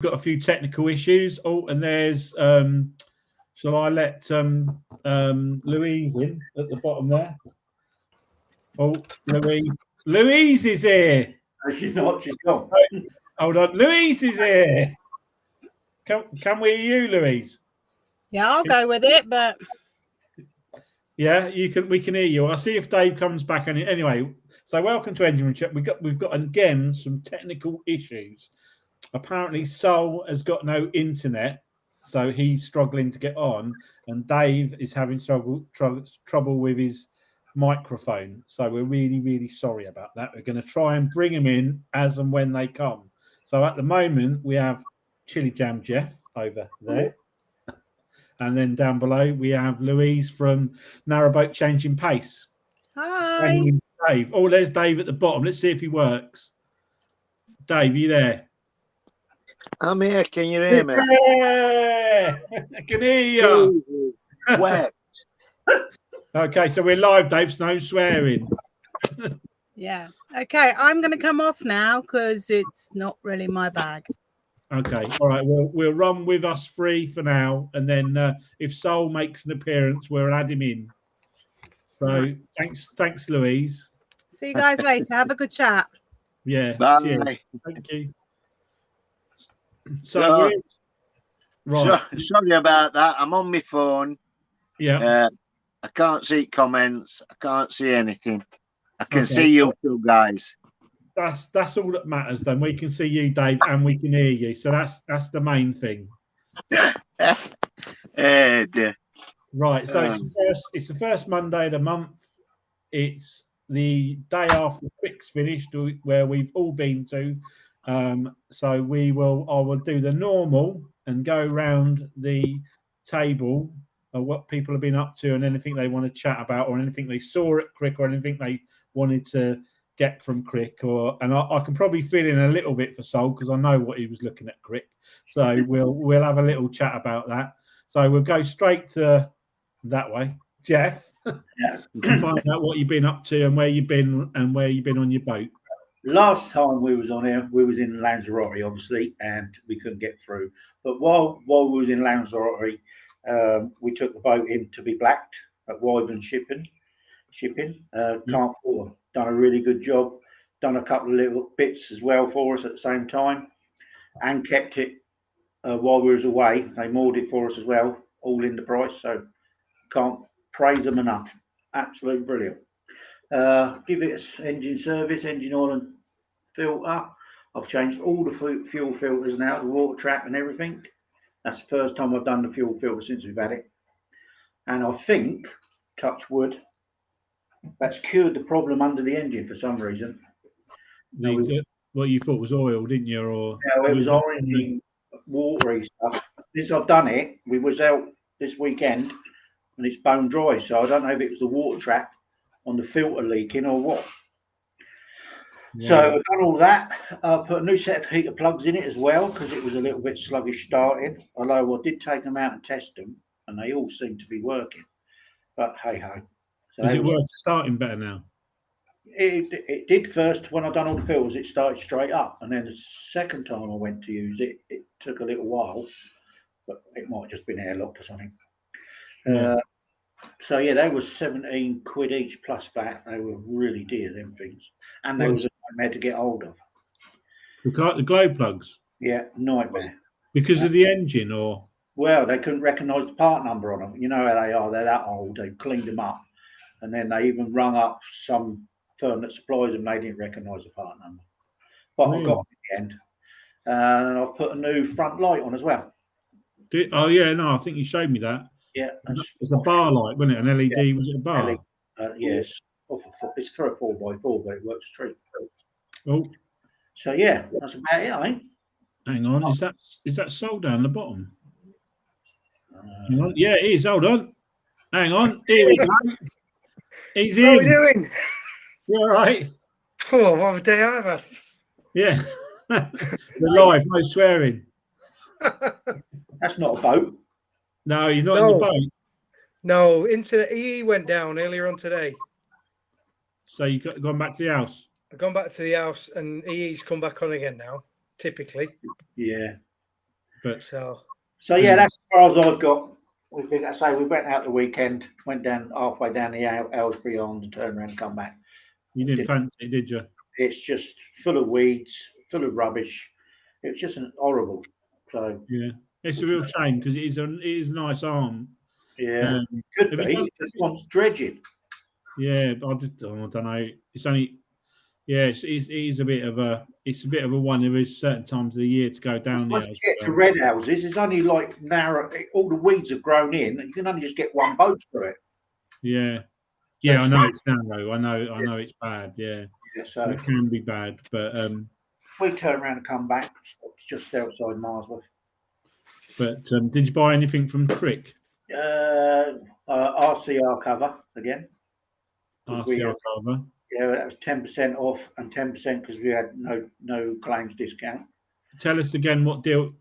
got a few technical issues. Oh, and there's shall I let Louise in at the bottom there? Oh, Louise is here. No, she's not. She's gone. Hold on, Louise is here. Can we hear you, Louise? Yeah, I'll go with it, but yeah, you can. We can hear you. I'll see if Dave comes back. Anyway, so welcome to Engine Room Chat. We've got again some technical issues. Apparently, Saul has got no internet, so he's struggling to get on, and Dave is having trouble with his microphone. So we're really, really sorry about that. We're going to try and bring him in as and when they come. So at the moment, we have Chili Jam Jeff over there. And then down below, we have Louise from Narrowboat Changing Pace. hi. Dave. Oh, there's Dave at the bottom. Let's see if he works. Dave, you there? I'm here. Can you hear me? Yeah, I can hear you. Where? Okay, so we're live, Dave. No swearing. Yeah. Okay, I'm going to come off now because it's not really my bag. Okay, all right. We'll run with us three for now, and then if Saul makes an appearance, we'll add him in. So thanks, Louise. See you guys later. Have a good chat. Yeah. Bye. Cheers. Thank you. So right. Sorry about that. I'm on my phone. Yeah. I can't see comments. I can't see anything. I can see you two guys. That's all that matters. Then we can see you, Dave, and we can hear you. So that's the main thing. Dear. Right. So it's the first Monday of the month. It's the day after Crick's finished, where we've all been to. So I will do the normal and go around the table of what people have been up to and anything they want to chat about, or anything they saw at Crick, or anything they wanted to get from Crick, and I can probably fill in a little bit for Saul because I know what he was looking at Crick. So we'll have a little chat about that. So we'll go straight to that way, Jeff. Yeah. You can find out what you've been up to and where you've been on your boat. Last time we was on here, we was in Lanzarote, obviously, and we couldn't get through. But while we was in Lanzarote, we took the boat in to be blacked at Wyvern Shipping. Can't fault them. Done a really good job. Done a couple of little bits as well for us at the same time, and kept it while we was away. They moored it for us as well, all in the price. So can't praise them enough. Absolutely brilliant. Give it an engine service, engine oil and filter. I've changed all the fuel filters now, the water trap and everything. That's the first time I've done the fuel filter since we've had it. And I think, touch wood, that's cured the problem under the engine for some reason. What you thought was oil, didn't you? Or it was orangey, watery stuff. Since I've done it, we was out this weekend and it's bone dry. So I don't know if it was the water trap on the filter leaking or what. Yeah. So I've done all that. Put a new set of heater plugs in it as well because it was a little bit sluggish starting. Although I did take them out and test them and they all seem to be working. But hey ho. So is it starting better now? It did first when I done all the filters. It started straight up, and then the second time I went to use it, it took a little while, but it might have just been airlocked or something. Yeah. So yeah, they were 17 quid each plus VAT. They were really dear, them things, and they was a nightmare to get hold of. The glow plugs. Yeah, nightmare. Because of the engine, or well, they couldn't recognise the part number on them. You know how they are; they're that old. They cleaned them up, and then they even rung up some firm that supplies them. They didn't recognise the part number, but I got it in the end, and I've put a new front light on as well. Oh yeah, no, I think you showed me that. Yeah, it's a bar light, wasn't it? An LED. Yeah. Was it a bar? Yes, it's for a 4x4, but it works straight. Oh, so yeah, that's about it, I think. Hang on, is that Saul down the bottom? Yeah, it is. Hold on. Hang on. Here we go. He's in. How are you doing? You all right? Oh, what a day I've had. Yeah. We're live, no swearing. That's not a boat. No, you're not in the boat. No, internet EE went down earlier on today. So you gone back to the house? I've gone back to the house and EE's come back on again now, typically. Yeah. But So So yeah, that's as far as I've got. We went out the weekend, went down halfway down the Aylesbury Arms and turned around and come back. you didn't fancy it, did you? It's just full of weeds, full of rubbish. It was just horrible. So Yeah, it's a real shame because it is a nice arm. yeah, could have you be. done- It just wants dredging. Yeah, I don't know. It's only it is a bit of a one. There is certain times of the year to go down Once there. you get to red houses, it's only like narrow. All the weeds have grown in. You can only just get one boat through it. Yeah, I know it's narrow. I know it's bad. Yeah, Yeah, so it can be bad, but we turned around and come back. It's just outside Marsworth. did you buy anything from Crick? RCR cover again. RCR cover. Yeah, that was 10% off and 10% because we had no claims discount. Tell us again what deal.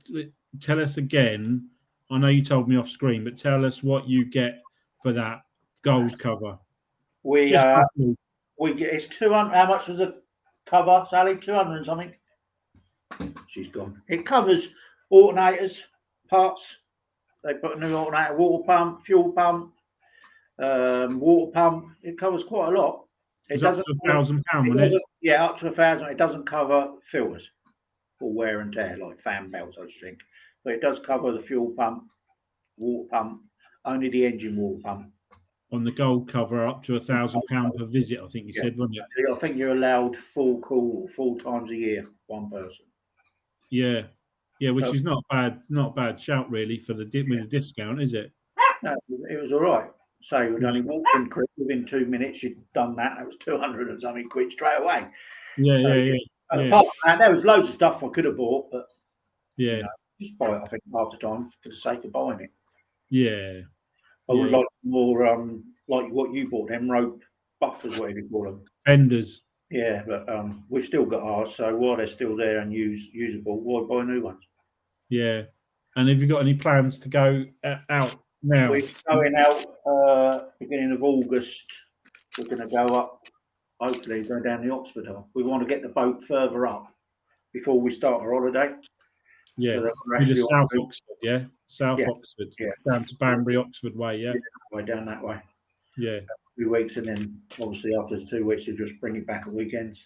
Tell us again. I know you told me off screen, but tell us what you get for that gold cover. We Just get quickly. it's 200. How much was the cover, Sally? 200 and something. She's gone. It covers alternators, parts. They put a new alternator, water pump, fuel pump, water pump. It covers quite a lot. It It's up to £1,000, wasn't it? Yeah, up to 1,000. It doesn't cover filters or wear and tear like fan belts, I think. But it does cover the fuel pump, water pump, only the engine water pump. On the gold cover, up to £1,000 per visit. I think you said, wasn't it? I think you're allowed full call 4 times a year, one person. Yeah, which is not bad. Not bad shout really for with the discount, is it? No, it was all right. So we'd only walked in Crick within 2 minutes. You'd done that. That was 200 and something quid straight away. Yeah. Apart from that, there was loads of stuff I could have bought, but just buy it. I think half the time for the sake of buying it. Yeah. I would like more like what you bought, them rope buffers, whatever you call them. Fenders. Yeah, but we've still got ours. So while they're still there and usable, why buy new ones? Yeah. And have you got any plans to go out now? We're going out beginning of August. We're going to go up, hopefully go down the Oxford Hill. We want to get the boat further up before we start our holiday. Yeah, so South Oxford, yeah? Oxford, yeah. Down to Banbury, Oxford way, yeah? Way down that way. Yeah. 2 weeks, and then obviously after 2 weeks, you just bring it back at weekends.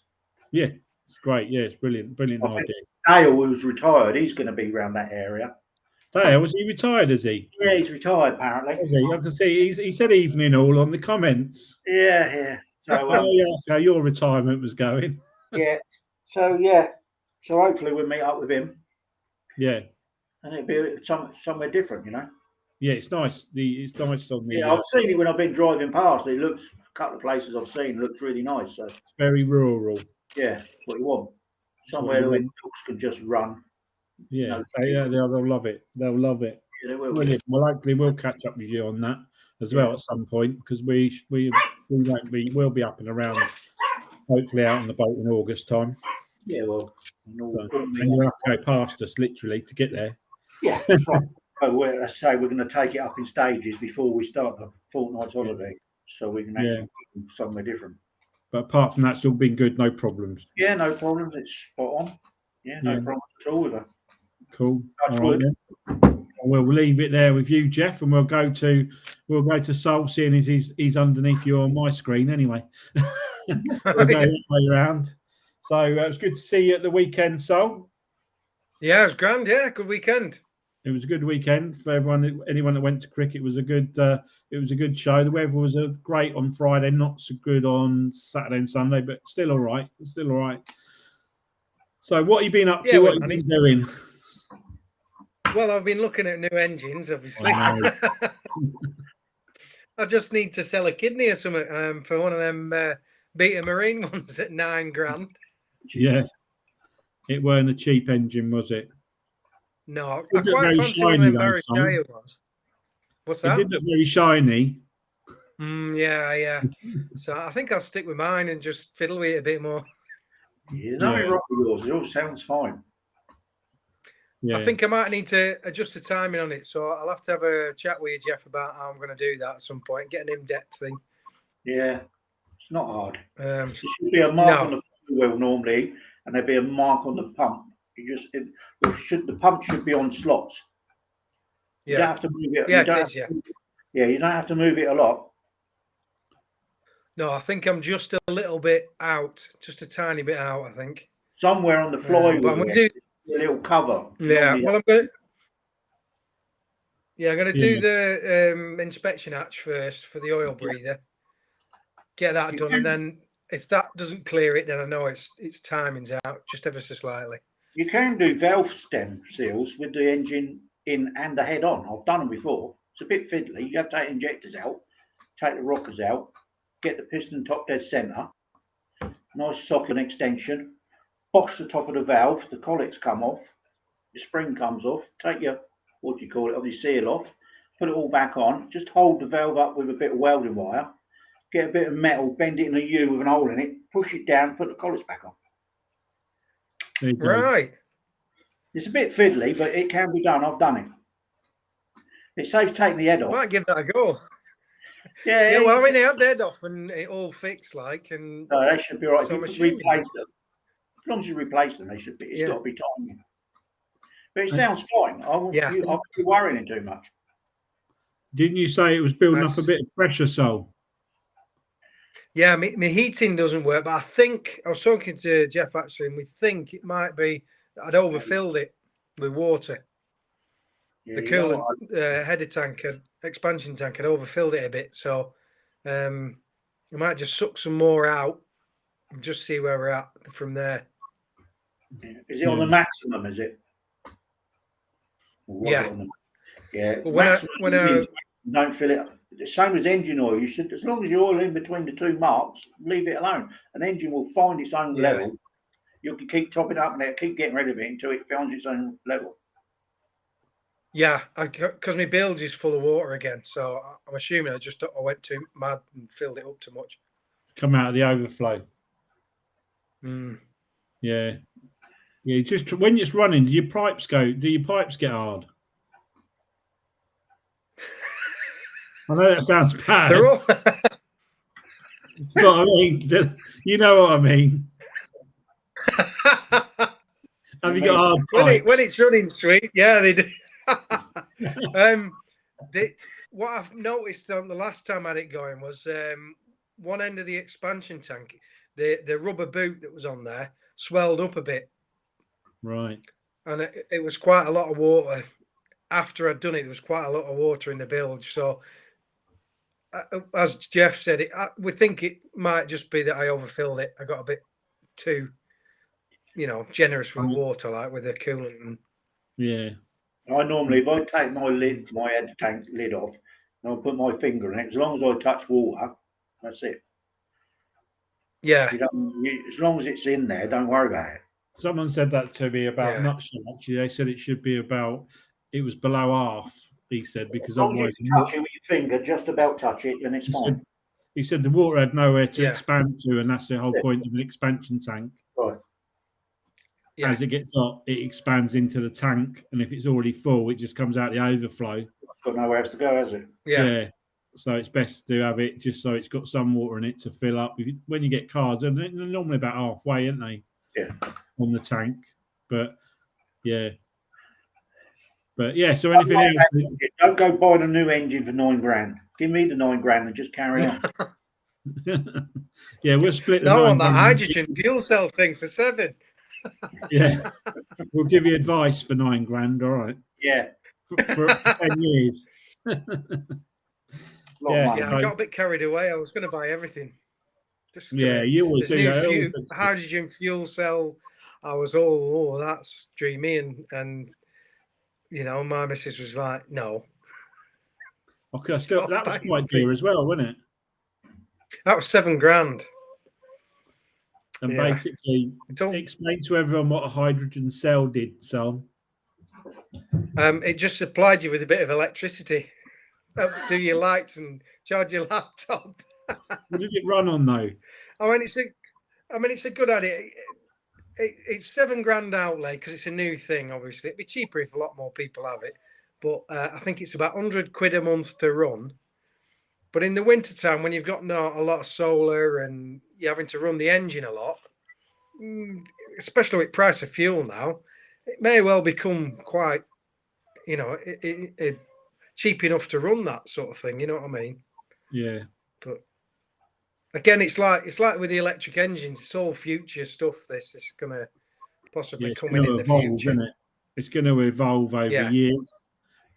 Yeah, it's great. Yeah, it's brilliant idea. Dale, who's retired, he's going to be around that area. Dale, was he retired, is he? Yeah, he's retired apparently. Is he? I can see he said evening all on the comments. Yeah. So that's how your retirement was going. yeah. So hopefully we'll meet up with him. Yeah. And it'll be somewhere different, you know. Yeah, it's nice. It's nice on the. Yeah, I've seen it when I've been driving past. It looks, a couple of places I've seen looks really nice. So it's very rural. Yeah, that's what you want. Somewhere where dogs can just run. Yeah, they'll love it. They'll love it. Yeah, they will. Brilliant. Well, hopefully we'll catch up with you on that as well at some point, because we'll be up and around, hopefully out on the boat in August time. Yeah, well, and you'll have to go past us literally to get there. Yeah, that's right. But let's say we're going to take it up in stages before we start the fortnight's holiday, so we can actually go somewhere different. But apart from that, it's all been good, no problems. Yeah, no problems. It's spot on. Yeah, no problems at all with her. Cool. All right, we'll leave it there with you, Jeff, and we'll go to Saul, seeing as he's underneath you on my screen anyway. We'll go that way around. So it was good to see you at the weekend, Saul. Yeah, it was grand. Yeah, good weekend. It was a good weekend for anyone that went to Crick. It was a good show. The weather was great on Friday, not so good on Saturday and Sunday, but still all right. So what have you been up to? What have you been doing? Well, I've been looking at new engines, obviously. I just need to sell a kidney or something for one of them Beta Marine ones at $9,000. Yeah, it weren't a cheap engine, was it? No, I quite fancy one of them Barry Shire ones. What's that? It did look very shiny. Yeah. So I think I'll stick with mine and just fiddle with it a bit more. There's nothing wrong with yours. It all sounds fine. Yeah. I think I might need to adjust the timing on it, so I'll have to have a chat with you, Jeff, about how I'm going to do that at some point. Get an in-depth thing. Yeah, it's not hard. There should be a mark on the wheel normally, and there'd be a mark on the pump. The pump should be on slots. You don't Yeah. have to move it. Yeah, you don't it have is, to yeah. move it- Yeah, you don't have to move it a lot. No, I think I'm just a little bit out, just a tiny bit out, I think. Somewhere on the flywheel, But I'm going to do. a little cover. Yeah, Normally well, I'm going to. Yeah, I'm going to do Yeah. the inspection hatch first for the oil breather. Get that You done, can- and then if that doesn't clear it, then I know its timing's out just ever so slightly. You can do valve stem seals with the engine in and the head on. I've done them before. It's a bit fiddly. You have to take injectors out, take the rockers out, get the piston top dead centre, nice socket extension, bosh the top of the valve, the collets come off, the spring comes off, take your, what do you call it, of your seal off, put it all back on, just hold the valve up with a bit of welding wire, get a bit of metal, bend it in a U with an hole in it, push it down, put the collets back on. There you go. Right. It's a bit fiddly, but it can be done. I've done it. It saves taking the head off. Might give that a go. Yeah, Yeah, well, I mean, they had their head off and it all fixed, like, and no, they should be all right. So If I'm you assuming- replace them, as long as you replace them, they should be. It's Yeah. got to be tiny. But it sounds fine. I won't Yeah. be worrying too much. Didn't you say it was building up That's- a bit of pressure, Sol? yeah, my heating doesn't work. But I think I was talking to Jeff actually, and we think it might be that I'd overfilled it with water. Yeah, The you know coolant what, header tank, expansion tank, had overfilled it a bit. So I might just suck some more out and just see where we're at from there. Is it on the maximum? Is it? Or was Yeah. it on the- yeah. But when I Don't fill it. The same as engine oil. You should, as long as your oil in between the two marks, leave it alone. An engine will find its own Yeah. level. You can keep topping up and keep getting rid of it until it finds its own level. yeah, because my bilge is full of water again, so I'm assuming I went too mad and filled it up too much. Come out of the overflow. Mm. Yeah. Yeah, just when it's running, do your pipes get hard? I know that sounds bad. They're all But I mean, you know what I mean. Have you got hard pipes? when it's running sweet, yeah, they do. What I've noticed on the last time I had it going was one end of the expansion tank, the rubber boot that was on there swelled up a bit, Right. and it was quite a lot of water. After I'd done it, there was quite a lot of water in the bilge. So, as Jeff said, we think it might just be that I overfilled it. I got a bit too, generous with the water, like with the coolant. And Yeah. I normally, if I take my head tank lid off, and I put my finger in it, as long as I touch water, that's it. yeah, As long as it's in there, don't worry about it. Someone said that to me about Yeah. nut shell. Actually, they said it should be it was below half. He said because As long as otherwise, you touch it with your finger, just about touch it, and it's fine. he said the water had nowhere to Yeah. expand to, and that's the whole Yeah. point of an expansion tank. Right. yeah, As it gets hot, it expands into the tank, and if it's already full, it just comes out the overflow. Got nowhere else to go, has it? yeah, So it's best to have it just so it's got some water in it to fill up. When you get cars, they're normally about halfway, aren't they? Yeah. On the tank, but yeah. So anything else? Don't go buying a new engine for £9,000. Give me the £9,000 and just carry on. Yeah, we'll split the No, I want that 9 grand. hydrogen fuel cell thing for 7. Yeah, we'll give you advice for £9,000. All right, Yeah. for 10 years. Lot of Yeah, money. Yeah, I got a bit carried away. I was going to buy everything. Just Yeah, you always this do new that. hydrogen fuel cell. I was all, that's dreamy, and my missus was like, no. Okay, still, that was Stop quite buying dear as well, wasn't it? That was $7,000. And Yeah. basically, It's all, explain to everyone what a hydrogen cell did, Sol. it just supplied you with a bit of electricity. Do your lights and charge your laptop. What did it run on though? It's a good idea. It's $7,000 outlay because it's a new thing. Obviously, it'd be cheaper if a lot more people have it. But I think it's about £100 a month to run. But in the wintertime, when you've got a lot of solar and you're having to run the engine a lot, especially with price of fuel now, it may well become quite, you know, cheap enough to run that sort of thing. You know what I mean? Yeah. But again, it's like with the electric engines. It's all future stuff. This is going to possibly come in the evolve, future. isn't it? It's going to evolve over Yeah. years.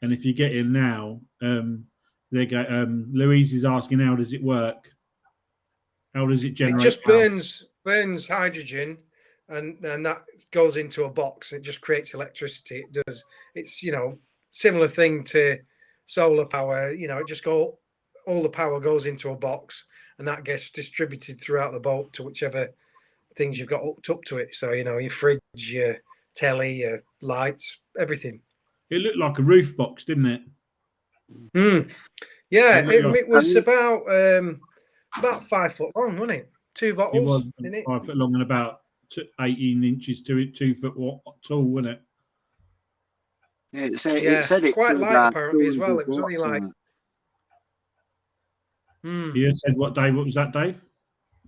And if you get in now, they go. Louise is asking, how does it work? How does it generate? It just power? burns hydrogen, and that goes into a box. It just creates electricity. It does. It's, you know, similar thing to solar power. You know, it just all the power goes into a box, and that gets distributed throughout the boat to whichever things you've got hooked up to it. So, you know, your fridge, your telly, your lights, everything. It looked like a roof box, didn't it? Yeah, Yeah. it was about 5 foot long, wasn't it? 2 It bottles was in it. 5 foot long and about 18 inches to 2 foot tall, wasn't it? It Yeah, said it quite could light about apparently as well. 200 It was only like. watts. You said what, Dave? What was that, Dave?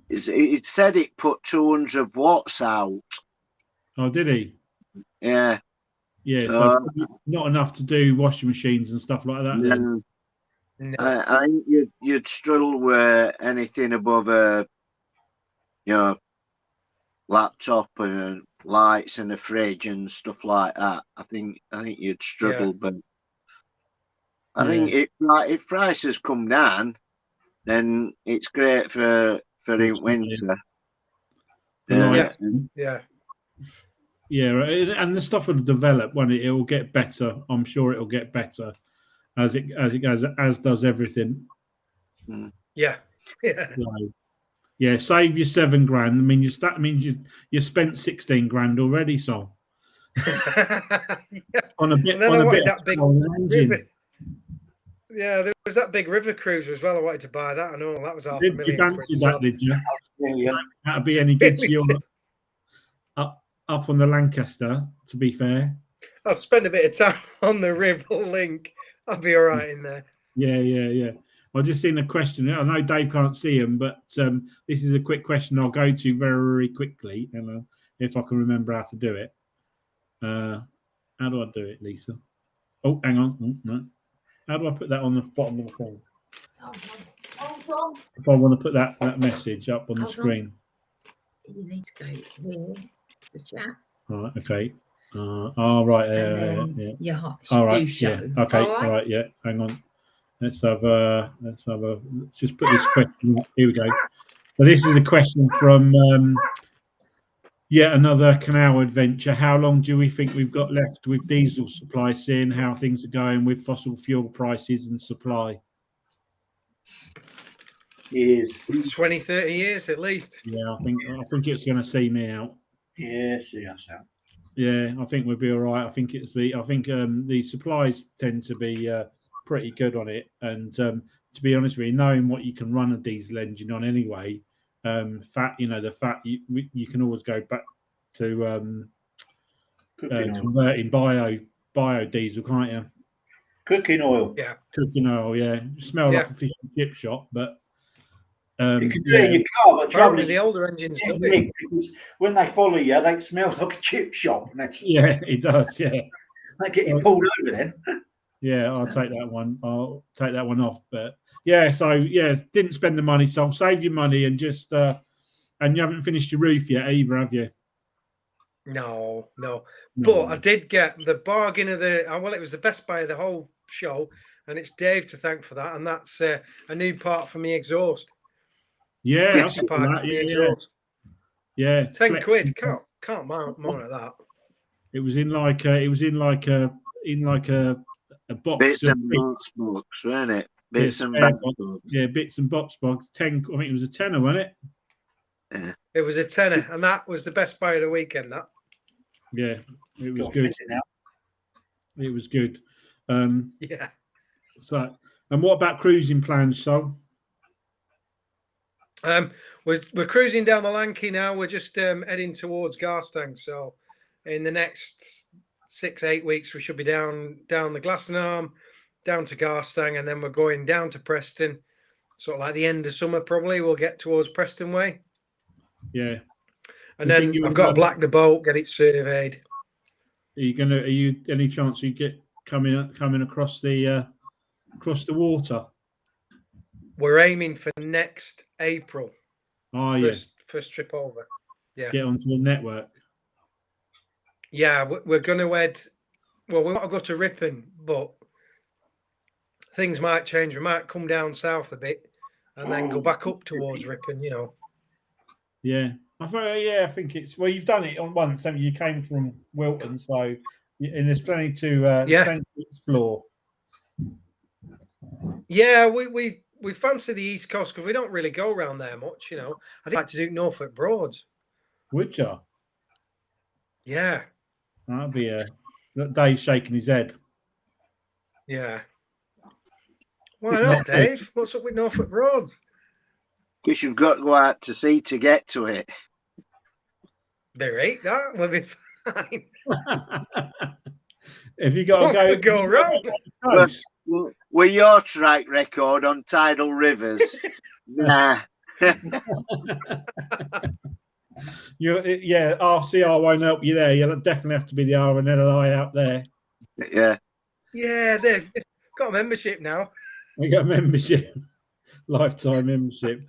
It said it put 200 watts out. Oh, did he? Yeah. Yeah, so not enough to do washing machines and stuff like that. Then. No. I think you'd struggle with anything above a, you know, laptop and lights and a fridge and stuff like that. I think you'd struggle, but I think if prices come down, then it's great for in winter. Yeah, and the stuff will develop when it will get better. I'm sure it will get better as it goes, as does everything. Yeah. Yeah, save your $7 grand. I mean, that means you spent 16 grand already, so on a bit. And then I wanted that big river. Yeah, there was that big river cruiser as well. I wanted to buy that. I know that was $500,000. You fancied that, did you? That'd be any good to you up on the Lancaster, to be fair. I'll spend a bit of time on the River Link. I'll be all right in there. Yeah. I've just seen a question. I know Dave can't see him, but this is a quick question I'll go to very quickly, and if I can remember how to do it. How do I do it, Lisa? Oh, hang on. Oh, no. How do I put that on the bottom of the thing? If I want to put that message up on the screen. You need to go here, the chat. All right, okay. Right. Yeah. All right. Show. Yeah. Okay. All right. Yeah. Hang on. Let's just put this question up. Here we go. So this is a question from yet another canal adventure. How long do we think we've got left with diesel supply, seeing how things are going with fossil fuel prices and supply? Years. 20, 30 years at least. Yeah, I think it's going to see me out. Yeah, see us out. Yeah, I think we'll be all right. I think the supplies tend to be pretty good on it, and to be honest with you, knowing what you can run a diesel engine on anyway, you can always go back to converting biodiesel, can't you? Cooking oil. Yeah. Cooking oil, yeah. Smell like a fish and chip shop, but you can do it in your car, but probably the older engines do it. Because when they follow you, they smell like a chip shop. Yeah, it does. Yeah, they get you pulled over then. Yeah, I'll take that one. I'll take that one off. But yeah, so yeah, didn't spend the money, so save your money and just and you haven't finished your roof yet either, have you? No. But I did get the bargain of it was the best buy of the whole show, and it's Dave to thank for that, and that's a new part for me exhaust. Yeah, part for me exhaust. Yeah, 10 quid. Can't moan at that. It was in like a box. Bits and bobs box, weren't it? Bits and bobs. Yeah, bits and bobs box. 10. I think it was a tenner, wasn't it? Yeah. It was a tenner, and that was the best buy of the weekend. That. Yeah, it was good. It was good. Yeah. So, and what about cruising plans, Sol? We're cruising down the Lanky now. We're just heading towards Garstang. So, in the next 6-8 weeks, we should be down the Glastonarm, down to Garstang, and then we're going down to Preston. Sort of like the end of summer, probably. We'll get towards Preston way. Yeah. And then I've got to black the boat, get it surveyed. Are you any chance you get coming across the water? We're aiming for next April. Are you First trip over. Yeah. get onto the network? Yeah, we're going to head. Well, we want to go to Ripon, but things might change. We might come down south a bit and then go back up towards Ripon. You know. Yeah, I think it's you've done it on once, haven't you? You came from Wilton, so and there's plenty to explore. Yeah, we fancy the East Coast because we don't really go around there much. You know, I'd like to do Norfolk Broads. Would you? Yeah. That'd be Dave's shaking his head. Yeah. Why not, Dave? What's up with Norfolk Broads? Because you've got to go out to sea to get to it. There ain't that. We'll be fine. Have you got to go wrong? With your track record on tidal rivers, nah. RCR won't help you there. You'll definitely have to be the RNLI out there. Yeah. Yeah, they've got a membership now. We got a membership, lifetime membership.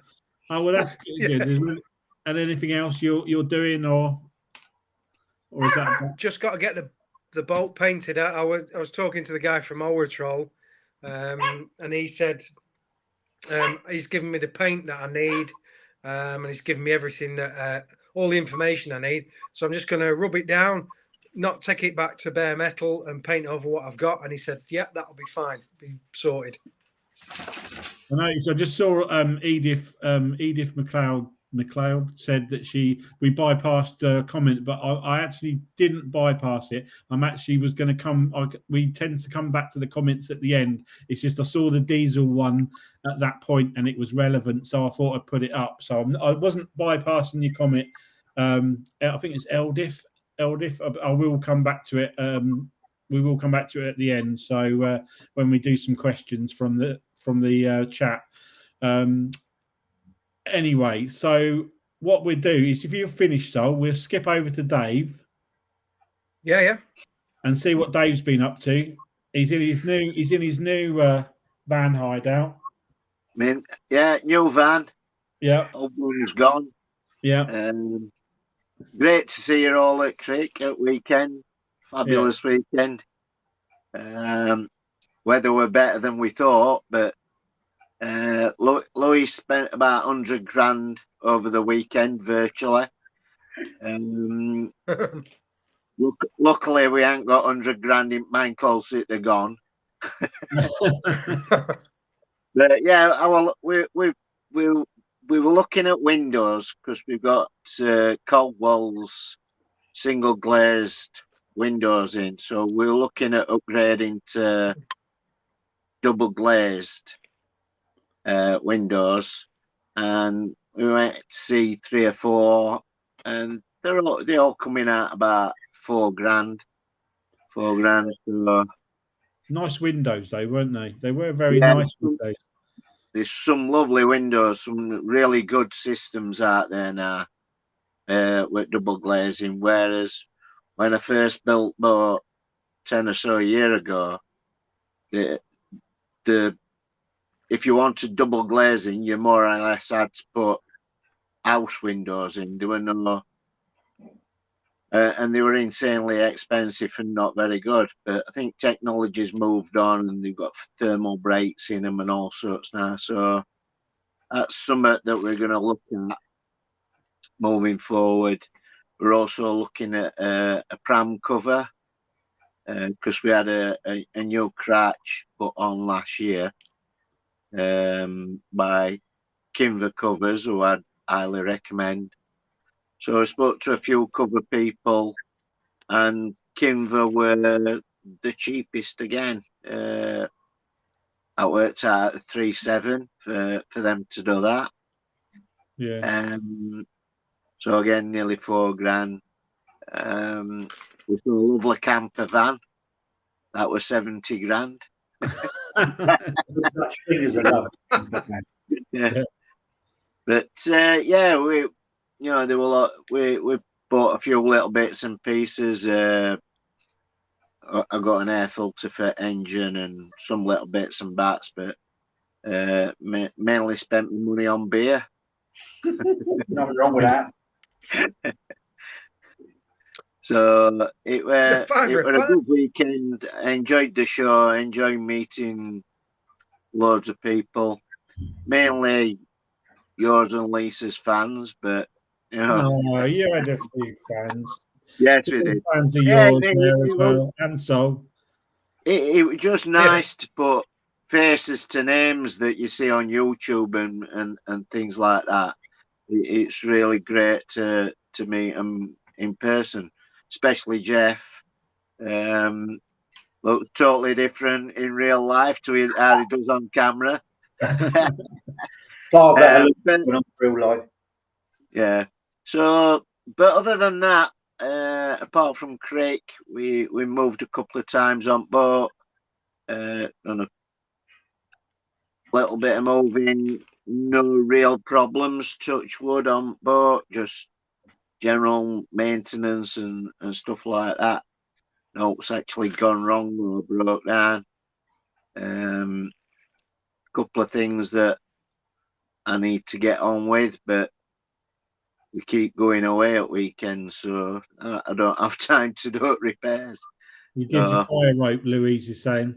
Oh well, that's good. And anything else you're doing, or is that just got to get the boat painted? I was talking to the guy from Owertroll, and he said he's given me the paint that I need, and he's given me everything that all the information I need. So I'm just going to rub it down, not take it back to bare metal, and paint over what I've got. And he said, "Yeah, that'll be fine, be sorted." I noticed. I just saw Edith McLeod said that we bypassed a comment, but I actually didn't bypass it. Was going to come. We tend to come back to the comments at the end. It's just I saw the diesel one at that point and it was relevant, so I thought I'd put it up. So I wasn't bypassing your comment. I think it's Eldif. I will come back to it. We will come back to it at the end. So when we do some questions from the chat. Anyway, so what we'll do is, if you're finished, Sol, we'll skip over to Dave. Yeah. And see what Dave's been up to. He's in his new van hideout. New van. Yeah. Old one's gone. Yeah. Great to see you all at Crick at weekend. Fabulous weekend. Weather were better than we thought, but Louis spent about 100 grand over the weekend virtually. Luckily, we ain't got 100 grand in mine call they're gone. But yeah, we were looking at windows because we've got Caldwell's single glazed windows in, so we're looking at upgrading to double glazed windows, and we went to see 3 or 4, and they're all coming out about 4 grand. 4 grand. So. Nice windows, though, weren't they? They were very nice windows. There's some lovely windows, some really good systems out there now with double glazing. Whereas when I first built boat 10 or so years ago, if you wanted double glazing, you more or less had to put house windows in. There were no, and they were insanely expensive and not very good. But I think technology's moved on, and they've got thermal brakes in them and all sorts now. So that's something that we're going to look at moving forward. We're also looking at a pram cover because we had a new crotch put on last year by Kinver Covers, who I'd highly recommend. So I spoke to a few cover people, and Kinver were the cheapest again. I worked out at 3.7 for them to do that. Yeah. So again, nearly 4 grand. We saw a lovely camper van. That was 70 grand. Yeah. But we bought a few little bits and pieces. I got an air filter for engine and some little bits and bats, but mainly spent my money on beer. Nothing wrong with that. So it The were £5 a good weekend. I enjoyed the show. I enjoyed meeting loads of people, mainly yours and Lisa's fans, but you know, No, you had a few fans. yes, we There's did. fans of Yeah, yours there as well, and so. It was just nice to put faces to names that you see on YouTube and things like that. It's really great to meet them in person, especially Jeff. Look totally different in real life to how he does on camera. Far better look But, than on real life. yeah. So, but other than that, apart from Crick, we moved a couple of times on boat. On a little bit of moving, no real problems. Touch wood on boat, just general maintenance and stuff like that. No, it's actually gone wrong or broke down. Couple of things that I need to get on with, but we keep going away at weekends, so I don't have time to do repairs. You did your fire rope, Louise is saying.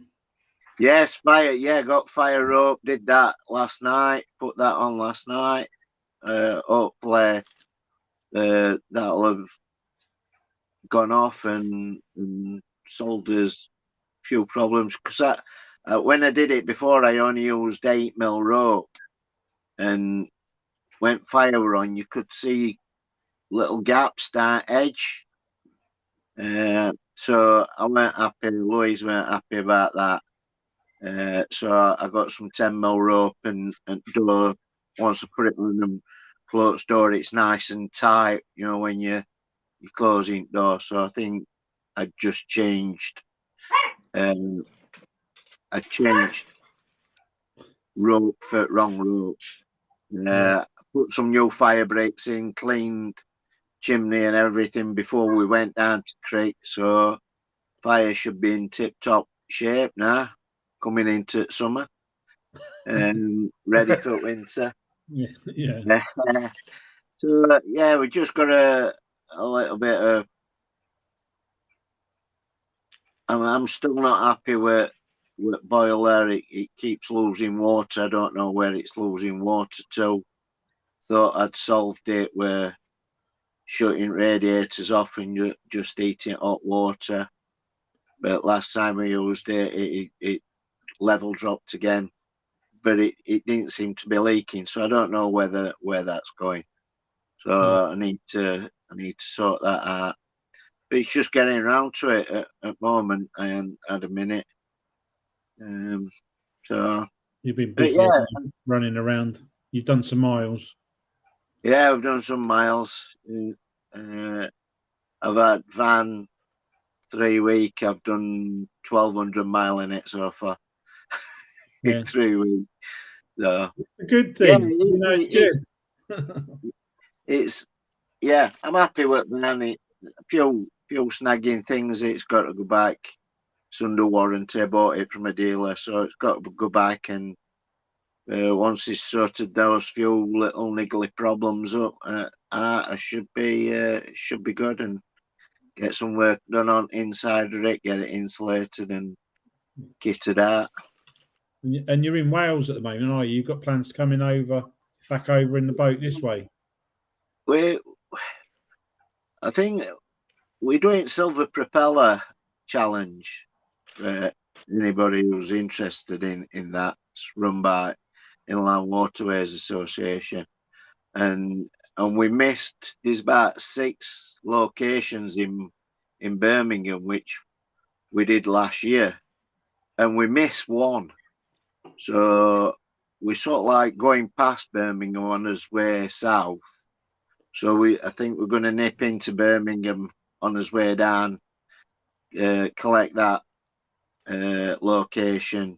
Yes, fire. Yeah, got fire rope. Did that last night. Put that on last night. Hopefully, that'll have gone off and solved us a few problems. Because when I did it before, I only used 8mm rope, and when fire were on, you could see little gaps down edge. So I weren't happy. Louise weren't happy about that. So I got some 10mm rope and door. Once I put it on the closed door, it's nice and tight, you know, when you're closing the door. So I think I just changed. I changed rope for wrong rope. Put some new fire breaks in, cleaned chimney and everything before we went down to Crick. So fire should be in tip-top shape now, coming into summer and ready for winter. Yeah. So yeah, we just got a little bit of. I'm still not happy with boiler. It keeps losing water. I don't know where it's losing water to. Thought I'd solved it with shutting radiators off and just heating hot water. But last time we used it level dropped again. But it didn't seem to be leaking, so I don't know where that's going. So I need to sort that out. But it's just getting around to it at the moment. I hadn't had a minute. So You've been busy running around. You've done some miles. Yeah, I've done some miles. I've had van 3 week. I've done 1,200 mile in it so far. In 3 weeks. So it's a good thing. Yeah, it's good. It's I'm happy with that. A few snagging things. It's got to go back. It's under warranty. I bought it from a dealer, so it's got to go back. And once it's sorted those few little niggly problems up, I should be good and get some work done on inside of it. Get it insulated and kitted out. And you're in Wales at the moment, are you? You've got plans to coming back over in the boat this way? I think we're doing Silver Propeller Challenge for anybody who's interested in that. It's run by Inland Waterways Association, and we missed. There's about 6 locations in Birmingham which we did last year, and we missed one. So we sort of like going past Birmingham on his way south. So I think we're going to nip into Birmingham on his way down, collect that location,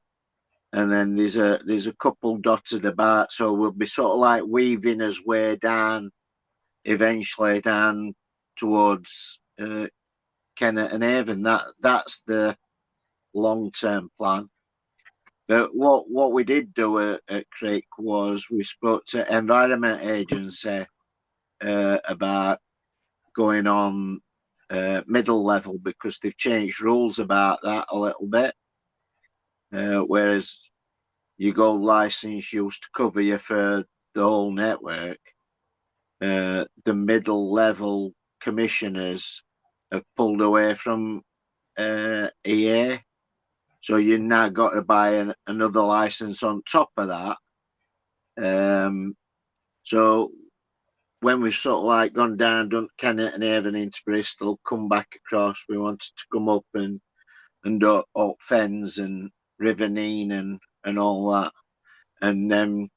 and then there's a couple dotted about. So we'll be sort of like weaving his way down, eventually down towards Kennet and Avon. That's the long-term plan. But what we did do at Crick was we spoke to Environment Agency about going on middle level, because they've changed rules about that a little bit. Whereas your gold license used to cover you for the whole network, the middle level commissioners have pulled away from EA. So you now got to buy another license on top of that. So when we've sort of like gone down, done Kennet and Avon into Bristol, come back across, we wanted to come up and do Oak Fens and Rivernine and all that. And then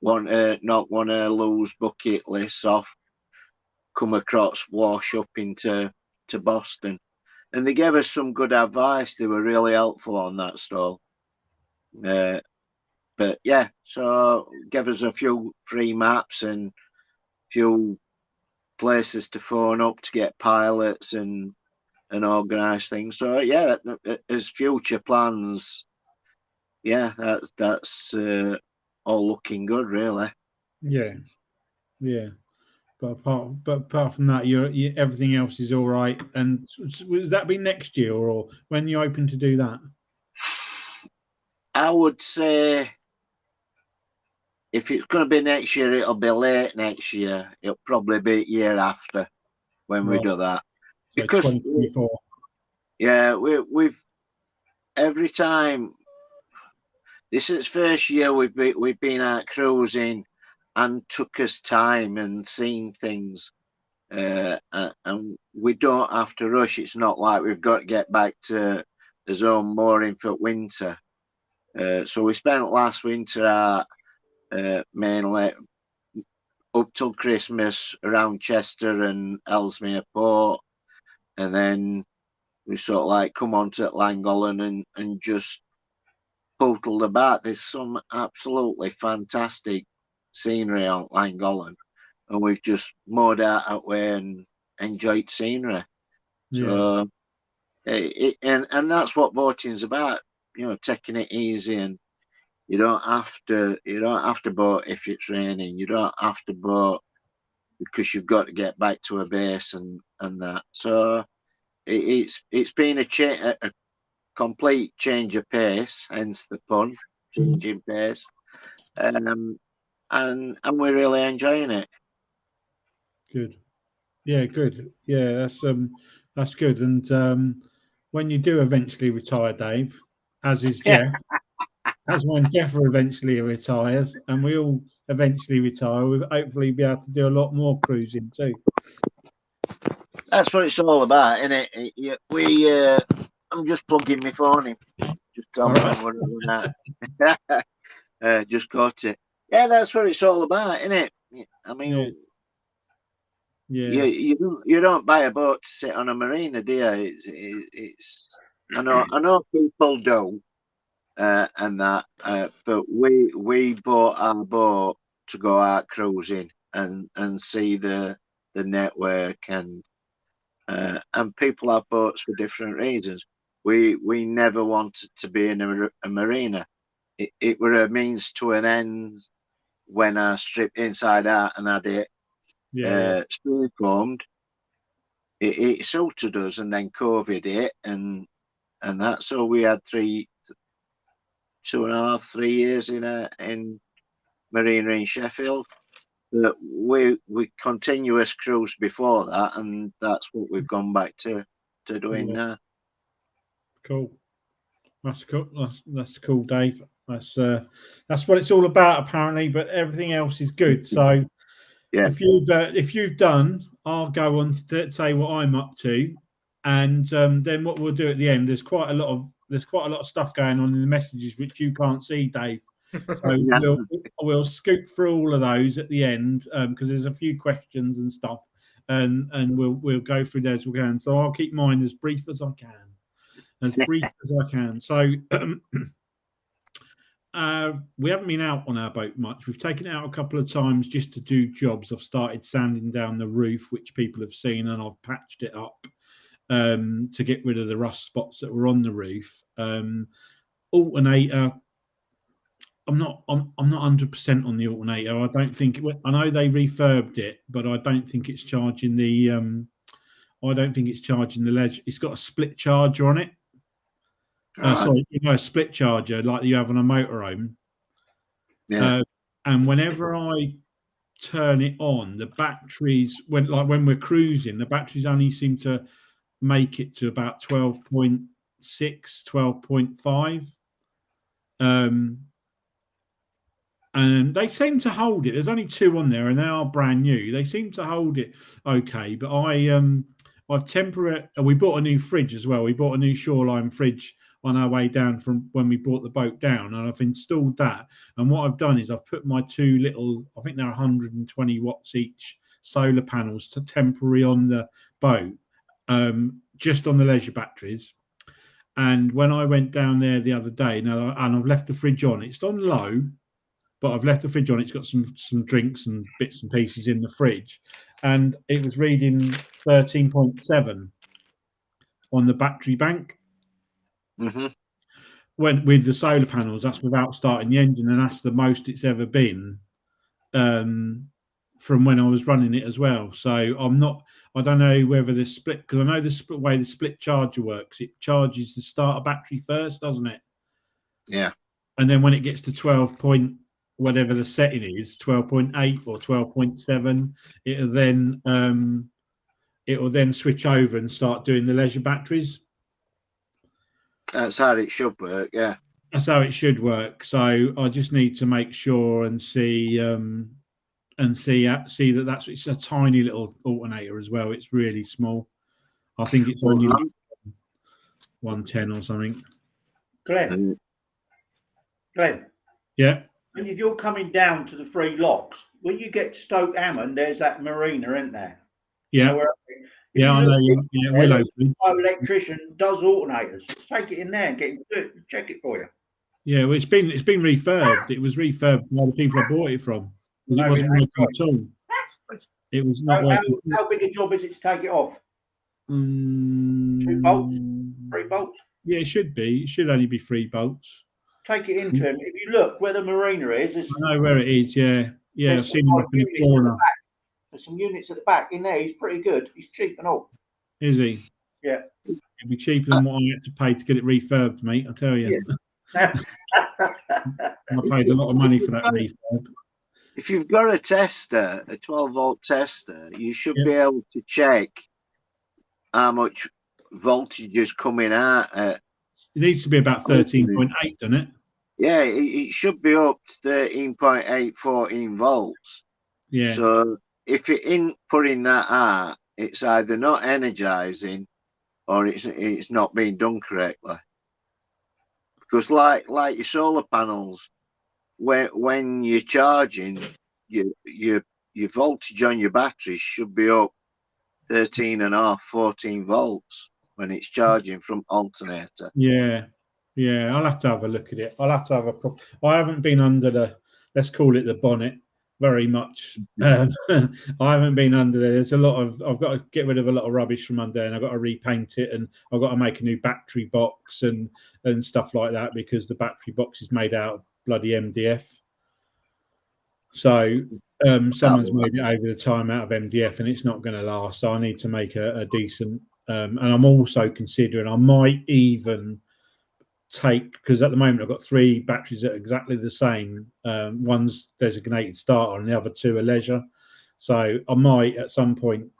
not want to lose bucket lists off, come across Wash up into Boston. And they gave us some good advice. They were really helpful on that stall. But yeah, so give us a few free maps and a few places to phone up to get pilots and organise things. So yeah, as future plans, yeah, that's all looking good, really. Yeah. But apart from that, you everything else is all right. And would that be next year, or when you're open to do that? I would say if it's going to be next year, it'll be late next year. It'll probably be year after when we do that. So Because 2024. yeah, we've every time. This is first year we've been out cruising and took us time and seen things, and we don't have to rush. It's not like we've got to get back to the zone mooring for winter. So we spent last winter out mainly up till Christmas around Chester and Ellesmere Port, and then we sort of like come on to Llangollen and just poodled about. There's some absolutely fantastic scenery on Llangollen, and we've just moored out that way and enjoyed scenery. So and that's what boating's about, taking it easy. And you don't have to boat if it's raining. You don't have to boat because you've got to get back to a base and that. So it's been a complete change of pace, hence the pun, changing pace. And we're really enjoying it. Good. Yeah, good. Yeah, that's good. And when you do eventually retire, Dave, as is Jeff, as when Jeff eventually retires, and we all eventually retire, we'll hopefully be able to do a lot more cruising too. That's what it's all about, isn't it? I'm just plugging my phone in. Just tell me when we're out. Just got it. Yeah, that's what it's all about, isn't it? I mean, you don't buy a boat to sit on a marina, do you? It's I know people do, and that, but we bought our boat to go out cruising and see the network, and people have boats for different reasons. We never wanted to be in a marina. It were a means to an end when I stripped inside out and had it spoon-formed. It suited us, and then COVID hit, and that. So we had 2.5-3 years in marina in Sheffield. But we continuous cruise before that, and that's what we've gone back to doing now. Cool. That's cool. That's cool, Dave. That's what it's all about, apparently. But everything else is good. So yeah, if you've done, I'll go on to say what I'm up to, and then what we'll do at the end. There's quite a lot of stuff going on in the messages which you can't see, Dave. So we'll scoop through all of those at the end, because there's a few questions and stuff, and we'll go through those as we can. So I'll keep mine as brief as I can. So we haven't been out on our boat much. We've taken it out a couple of times just to do jobs. I've started sanding down the roof, which people have seen, and I've patched it up. to get rid of the rust spots that were on the roof. Alternator. I'm not 100% on the alternator. I don't think I know they refurbed it, but I don't think it's charging the ledge. It's got a split charger on it. Sorry, a split charger like you have on a motorhome. Yeah. And whenever I turn it on, the batteries when we're cruising, the batteries only seem to make it to about 12.6, 12.5. And they seem to hold it. There's only 2 on there, and they are brand new. They seem to hold it okay. But I've temporarily. We bought a new fridge as well. We bought a new Shoreline fridge on our way down from when we brought the boat down, and I've installed that. And what I've done is I've put my 2 little, I think they're 120 watts each, solar panels to temporary on the boat, just on the leisure batteries. And when I went down there the other day, and I've left the fridge on, it's on low. But I've left the fridge on. It's got some drinks and bits and pieces in the fridge, and it was reading 13.7 on the battery bank. Mm-hmm. When with the solar panels, that's without starting the engine, and that's the most it's ever been from when I was running it as well. So I don't know whether the split, because I know the way the split charger works. It charges the starter battery first, doesn't it? Yeah. And then when it gets to 12 point, whatever the setting is, 12.8 or 12.7, it'll then switch over and start doing the leisure batteries. That's how it should work. Yeah. That's how it should work. So I just need to make sure and see that it's a tiny little alternator as well. It's really small. I think it's only 110 or something. Glenn. Yeah. And if you're coming down to the 3 locks, when you get to Stoke Hammond, there's that marina, isn't there? Yeah. Yeah, I know. Yeah, Willow. Our electrician does alternators. Take it in there and get him to check it for you. Yeah, well, it's been refurbed. It was refurbed by the people I bought it from. It wasn't working at all. It was not working. How big a job is it to take it off? 2 bolts? 3 bolts? Yeah, it should be. It should only be 3 bolts. Take it into him. If you look where the marina is, I know where it is. Yeah, I've seen him up in the corner. There's some units at the back in there. He's pretty good. He's cheap and all. Is he? Yeah. It'd be cheaper than what I had to pay to get it refurbed, mate. I tell you. Yeah. I paid a lot of money for that refurb. If you've got a tester, a 12-volt tester, you should be able to check how much voltage is coming out at. It needs to be about 13.8, doesn't it? Yeah, it should be up to 13.8, 14 volts. Yeah. So if you're inputting that out, it's either not energizing or it's not being done correctly. Because like your solar panels, when you're charging, your voltage on your batteries should be up 13.5, 14 volts when it's charging from alternator. Yeah, I'll have to have a look at it. I'll have to have I haven't been under the, let's call it the bonnet, very much. I haven't been under there. There's a lot of, I've got to get rid of a lot of rubbish from under there, and I've got to repaint it, and I've got to make a new battery box and stuff like that, because the battery box is made out of bloody MDF. So someone's made it over the time out of MDF, and it's not going to last. So I need to make a decent. And I'm also considering I might even take, because at the moment I've got 3 batteries that are exactly the same. One's designated starter and the other 2 are leisure. So I might at some point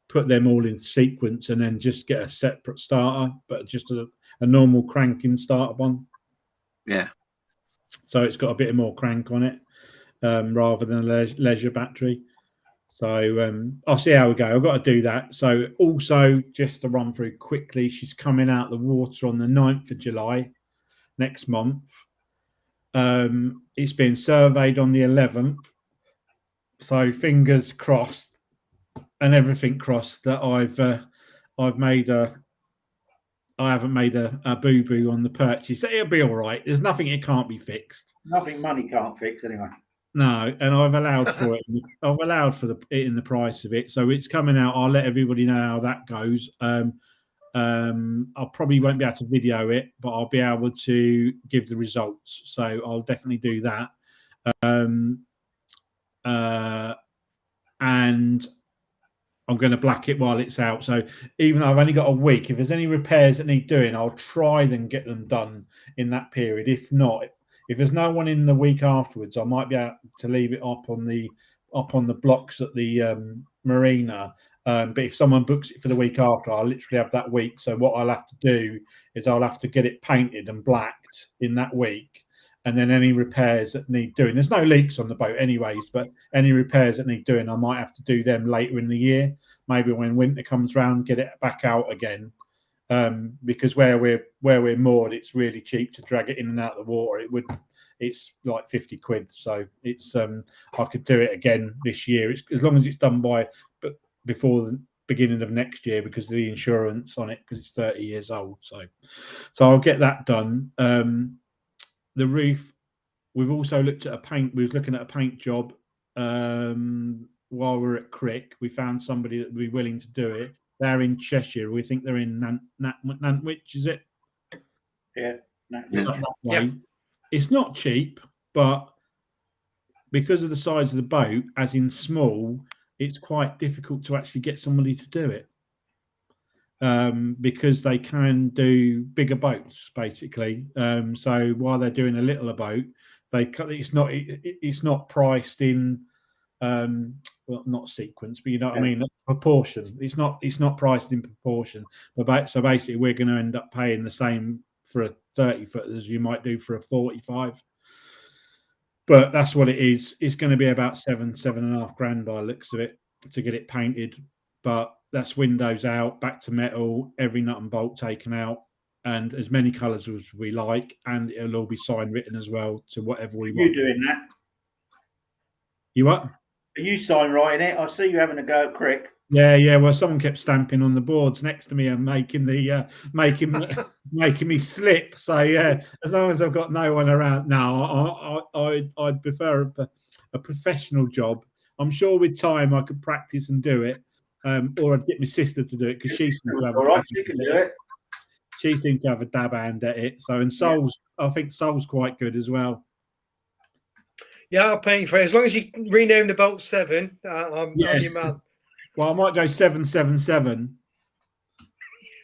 put them all in sequence and then just get a separate starter, but just a normal cranking starter one. Yeah. So it's got a bit more crank on it rather than a leisure battery. So I'll see how we go. I've got to do that. So also, just to run through quickly, she's coming out the water on the 9th of July next month. It's been surveyed on the 11th. So fingers crossed and everything crossed that I haven't made a boo-boo on the purchase. It'll be all right. There's nothing it can't be fixed. Nothing money can't fix anyway. No, and I've allowed for it. I've allowed for it in the price of it, so it's coming out. I'll let everybody know how that goes. I probably won't be able to video it, but I'll be able to give the results. So I'll definitely do that. And I'm going to black it while it's out. So even though I've only got a week, if there's any repairs that need doing, I'll try and get them done in that period. If not, if there's no one in the week afterwards, I might be able to leave it up on the blocks at the marina. But if someone books it for the week after, I'll literally have that week. So what I'll have to do is I'll have to get it painted and blacked in that week. And then any repairs that need doing, there's no leaks on the boat anyways, but any repairs that need doing, I might have to do them later in the year. Maybe when winter comes round, get it back out again. Because where we're moored, it's really cheap to drag it in and out of the water. It's like 50 quid. So it's I could do it again this year. It's as long as it's done before the beginning of next year, because of the insurance on it, because it's 30 years old. So I'll get that done. The roof, we've also looked at we was looking at a paint job while we were at Crick. We found somebody that would be willing to do it. They're in Cheshire. We think they're in Nantwich, is it? Yeah. Yeah. It's not cheap, but because of the size of the boat, as in small, it's quite difficult to actually get somebody to do it. Because they can do bigger boats, basically. So while they're doing a littler boat, it's not priced in well, not sequence, but you know what I mean, proportion. It's not priced in proportion. So basically, we're going to end up paying the same for a 30 foot as you might do for a 45. But that's what it is. It's going to be about $7.5 grand by the looks of it to get it painted. But that's windows out, back to metal, every nut and bolt taken out, and as many colours as we like, and it'll all be sign written as well to whatever we want. You doing that? You what? Are you sign writing it? I see you having a go at Crick. Yeah. Well, someone kept stamping on the boards next to me and making me slip. So yeah, as long as I've got no one around, no, I'd prefer a professional job. I'm sure with time I could practice and do it. Or I'd get my sister to do it, because she seems to have She seems to have a dab hand at it. So, and I think Soul's quite good as well. Yeah, I'll pay for it. As long as you rename the boat 7, I'm your man. Well, I might go 777.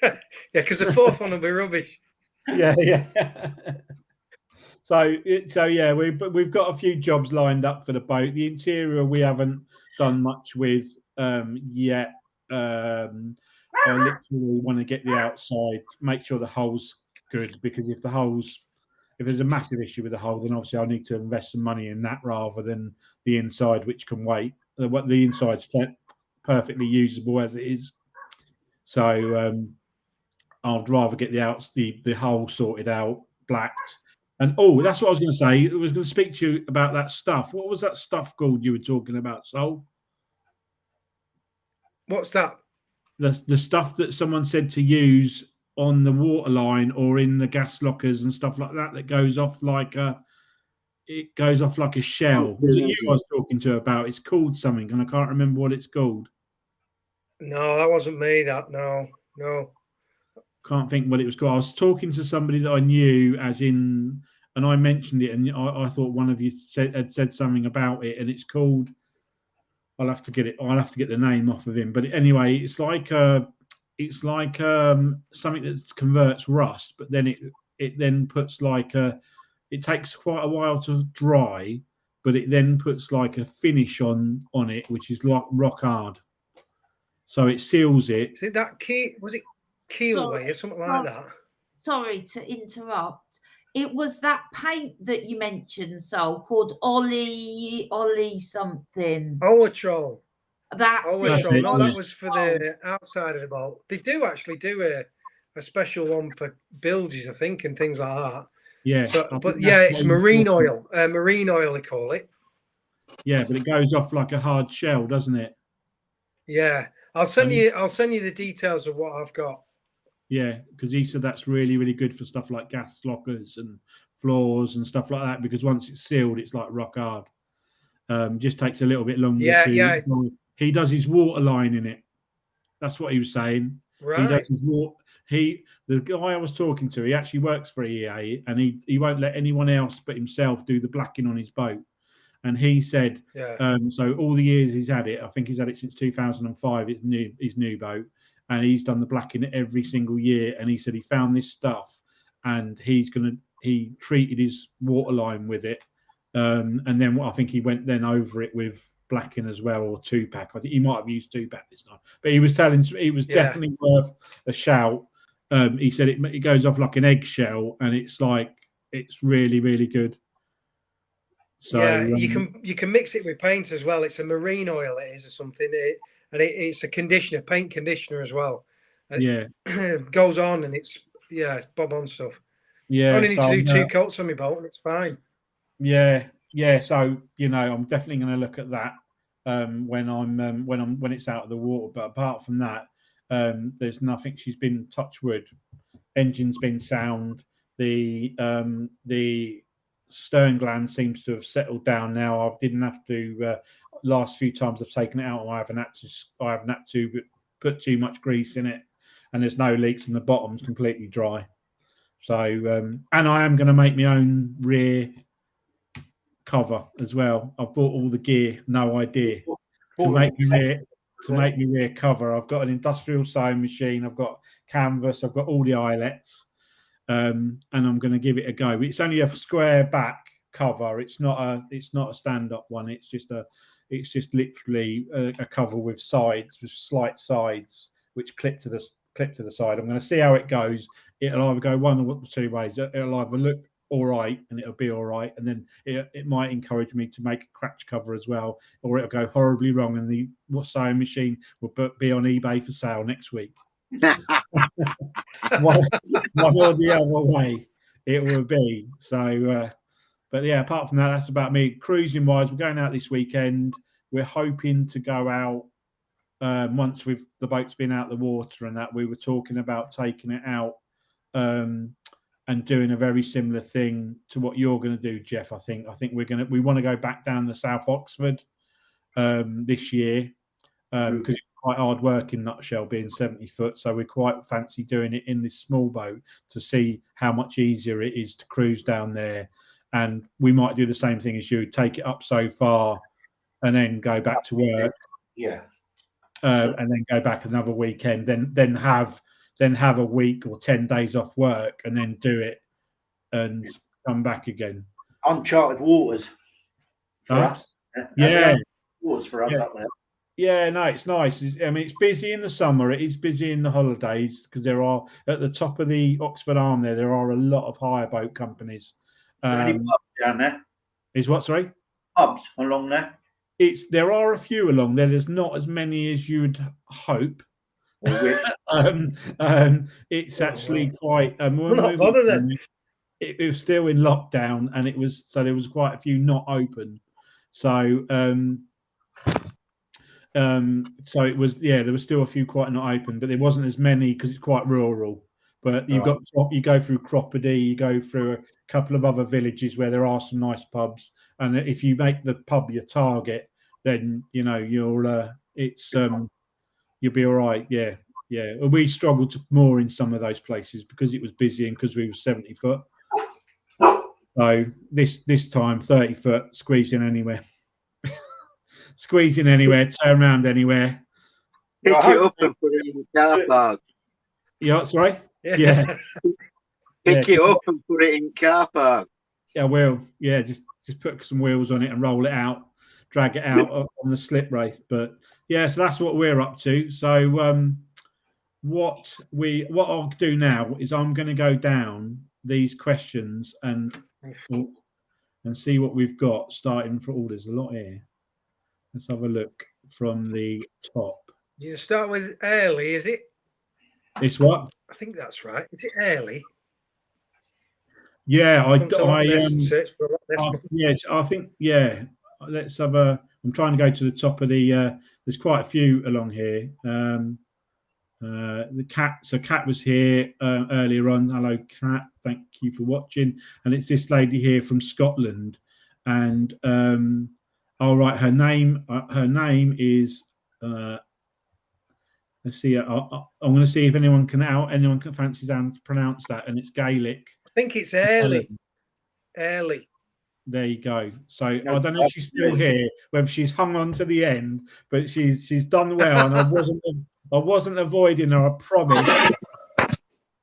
Yeah, because the fourth one will be rubbish. Yeah. So yeah, we've got a few jobs lined up for the boat. The interior we haven't done much with yet. I literally want to get the outside, make sure the hull's good, because if there's a massive issue with the hull, then obviously I need to invest some money in that rather than the inside, which can wait. The inside's perfectly usable as it is. So I'd rather get the hull sorted out, blacked. And that's what I was going to say. I was going to speak to you about that stuff. What was that stuff called you were talking about, Sol? What's that? The stuff that someone said to use on the waterline or in the gas lockers and stuff like that goes off like a shell. Was it you I was talking to about? It's called something, and I can't remember what it's called. No, that wasn't me. No. Can't think what it was called. I was talking to somebody that I knew, and I mentioned it, and I thought one of you had said something about it, and it's called. I'll have to get the name off of him. But anyway, it's like something that converts rust, but then it then puts it takes quite a while to dry, but it then puts like a finish on it, which is like rock hard. So it seals it. Is it that key? Was it Keelway or something like that? Sorry to interrupt. It was that paint that you mentioned, Sol, called Ollie something. Owatrol. That's Owatrol. it. No, that was for the outside of the boat. They do actually do a special one for bilges, I think, and things like that. Yeah. So, but yeah, it's marine oil. Marine oil, they call it. Yeah, but it goes off like a hard shell, doesn't it? Yeah. I'll send you the details of what I've got. Yeah, because he said that's really, really good for stuff like gas lockers and floors and stuff like that, because once it's sealed, it's like rock hard. Just takes a little bit longer. Yeah. He does his water line in it. That's what he was saying. Right. He does his water. The guy I was talking to, he actually works for EA, and he won't let anyone else but himself do the blacking on his boat. And he said, Yeah. so all the years he's had it, I think he's had it since 2005. It's his new boat, and he's done the blacking every single year. And he said he found this stuff, and he treated his waterline with it, and then I think he went then over it with blacking as well, or 2-pack. I think he might have used 2-pack this time, but he was telling it was definitely worth a shout. He said it goes off like an eggshell, and it's really, really good. So yeah, you can mix it with paint as well. It's a marine oil, it is, or something, it's a conditioner, paint conditioner as well. And it goes on, and it's bob on stuff. Yeah, I only need to do 2 coats on my boat, and it's fine. Yeah. So I'm definitely going to look at that when it's out of the water. But apart from that, there's nothing. She's been touch wood. Engine's been sound. The stern gland seems to have settled down now. I didn't have to. Last few times I've taken it out, I haven't had to put too much grease in it, and there's no leaks, and the bottom's completely dry. So, and I am going to make my own rear cover as well. I've bought all the gear, no idea, to make my rear cover. I've got an industrial sewing machine. I've got canvas. I've got all the eyelets, and I'm going to give it a go. It's only a square back cover. It's not a stand-up one. It's just literally a cover with slight sides, which clip to the side. I'm going to see how it goes. It'll either go one or 2 ways. It'll either look all right, and it'll be all right, and then it might encourage me to make a crash cover as well, or it'll go horribly wrong, and the sewing machine will be on eBay for sale next week. one or the other way it will be. So, but yeah, apart from that, that's about me. Cruising wise, we're going out this weekend. We're hoping to go out once the boat's been out the water, and that we were talking about taking it out and doing a very similar thing to what you're going to do, Jeff. I think we want to go back down to South Oxford this year because it's quite hard work in nutshell, being 70 foot. So we quite fancy doing it in this small boat to see how much easier it is to cruise down there. And we might do the same thing as you, take it up so far and then go back to work. Yeah. And then go back another weekend, then have a week or 10 days off work, and then do it and come back again. Uncharted waters for us. Yeah, waters for us up there. Yeah, no, it's nice. It's busy in the summer. It is busy in the holidays because there are at the top of the Oxford Arm there are a lot of hire boat companies. Any pubs down there? Is what? Sorry, pubs along there. There are a few along there. There's not as many as you'd hope. It's actually quite. It was still in lockdown, and there was quite a few not open. So it was there was still a few quite not open, but there wasn't as many because it's quite rural. But you go through Cropperdy, you go through a couple of other villages where there are some nice pubs, and if you make the pub your target, then you'll be all right. Yeah. We struggled more in some of those places because it was busy and because we were 70 foot. So this time 30 foot, squeeze in anywhere, turn around anywhere. Pick it up and put it in the car park. Yeah, sorry. Yeah. Pick it up and put it in car park. Yeah, well, yeah, just put some wheels on it and roll it out, drag it out on the slip race. But yeah, so that's what we're up to. So what I'll do now is I'm going to go down these questions and see what we've got starting for. There's a lot here. Let's have a look from the top. You start with early, is it? It's what? I think that's right. Is it early? Yeah, I think Let's have a. I'm trying to go to the top of the. There's quite a few along here. The Cat. So Cat was here earlier on. Hello, Cat. Thank you for watching. And it's this lady here from Scotland. And all right, her name is Let's see. I'm going to see if anyone can fancy to pronounce that, and it's Gaelic. I think it's early. Early. There you go. So No, I don't know if she's still here, whether she's hung on to the end, but she's done well, and I wasn't avoiding her, I promise.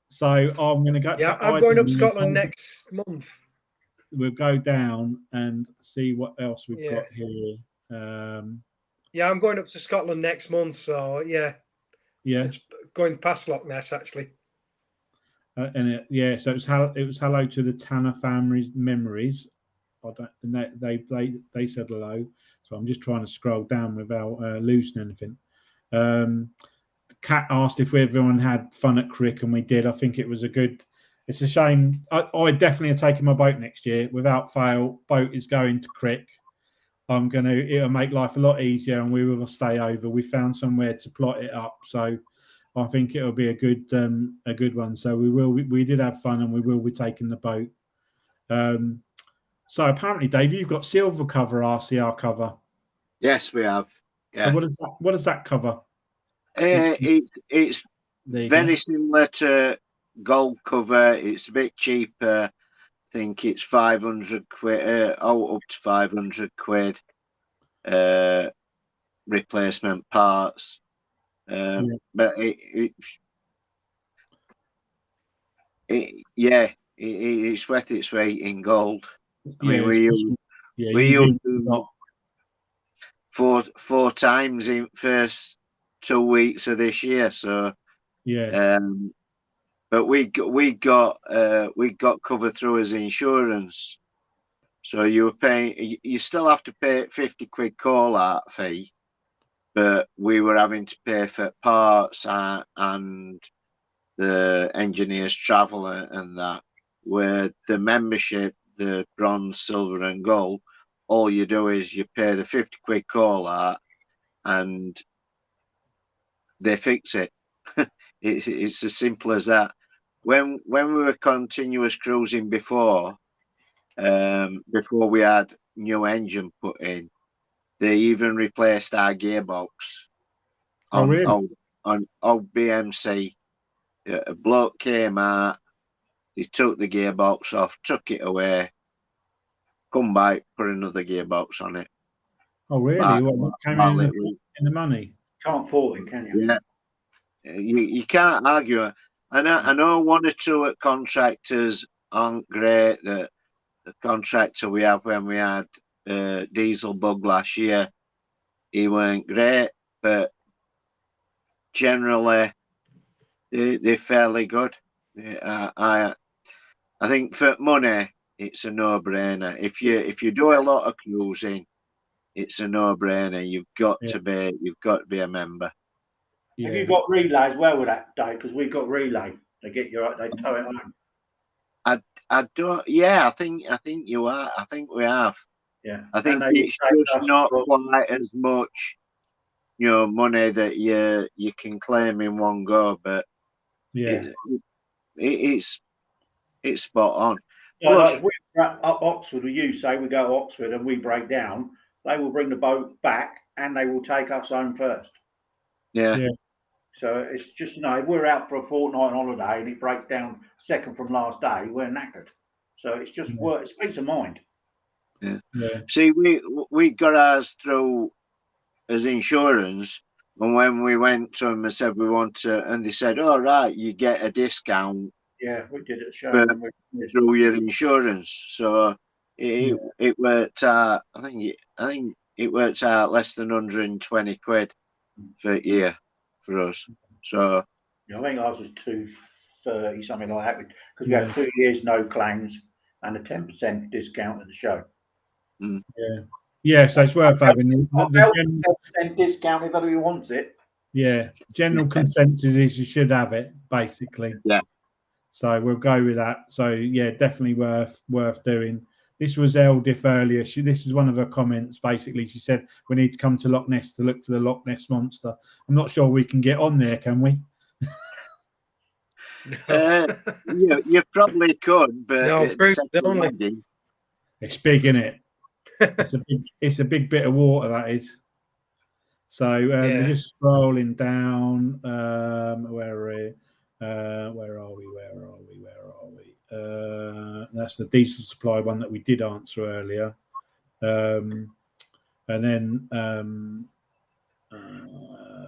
So I'm going to go. Yeah, I'm going up Scotland next month. We'll go down and see what else we've Yeah. got here. Yeah, I'm going up to Scotland next month, so yeah, it's going past Loch Ness actually. So it was hello to the Tanner family's memories. They said hello, so I'm just trying to scroll down without losing anything. Kat asked if everyone had fun at Crick, and we did. I think it was a good. It's a shame. I definitely are taking my boat next year without fail. Boat is going to Crick. It'll make life a lot easier, and we will stay over. We found somewhere to plot it up, so I think it'll be a good one. So we did have fun, and we will be taking the boat. So apparently, Dave, you've got silver cover RCR cover. Yes, we have. Yeah. So what does that cover? It's very similar to gold cover. It's a bit cheaper. I think it's 500 quid, up to 500 quid. Replacement parts. But it's worth its weight in gold. I mean, we used four times in first 2 weeks of this year. So but we got cover through his insurance. So you were paying. You still have to pay 50 quid call out fee, but we were having to pay for parts and the engineer's travel and that. Where the membership, the bronze, silver, and gold, all you do is you pay the 50 quid call out, and they fix it. It's as simple as that. When we were continuous cruising before we had new engine put in, they even replaced our gearbox on old BMC. A bloke came out, he took the gearbox off, took it away, come back, put another gearbox on it. Oh, really? What came in the money? Can't fault it, can you? Yeah. You can't argue. I know one or two contractors aren't great. The contractor we have when we had Diesel Bug last year, he weren't great, but generally they're fairly good. I think for money, it's a no-brainer. If you do a lot of cruising, it's a no-brainer. You've got to be a member. Have you got relay as well with that, Dave? Because we've got relay. They tow it home. I don't. Yeah, I think you are. I think we have. Yeah. I think it's just not quite as much, money that you can claim in one go, but it's spot on. Yeah, like if we're up Oxford with you, say we go to Oxford and we break down, they will bring the boat back and they will take us home first. Yeah. So it's just, if we're out for a fortnight holiday and it breaks down second from last day, we're knackered. So it's just work. It's peace of mind. Yeah. See, we got ours through as insurance, and when we went to them and said we want to, and they said, "All right, you get a discount." Yeah, we did it show through your insurance. So it worked out. I think it worked out less than 120 quid for a year for us. So I think ours was 230, something like that, because we had 2 years no claims and a 10% discount at the show. So it's worth having the 10% discount if anybody wants it. Yeah, general consensus is you should have it, basically. Yeah. So we'll go with that. So yeah, definitely worth doing. This was Eldif earlier. This is one of her comments. Basically, she said we need to come to Loch Ness to look for the Loch Ness monster. I'm not sure we can get on there, can we? You probably could, but it's big, isn't it? It's a big bit of water, that is. So Yeah. we're just scrolling down. Where are we? That's the diesel supply one that we did answer earlier. And then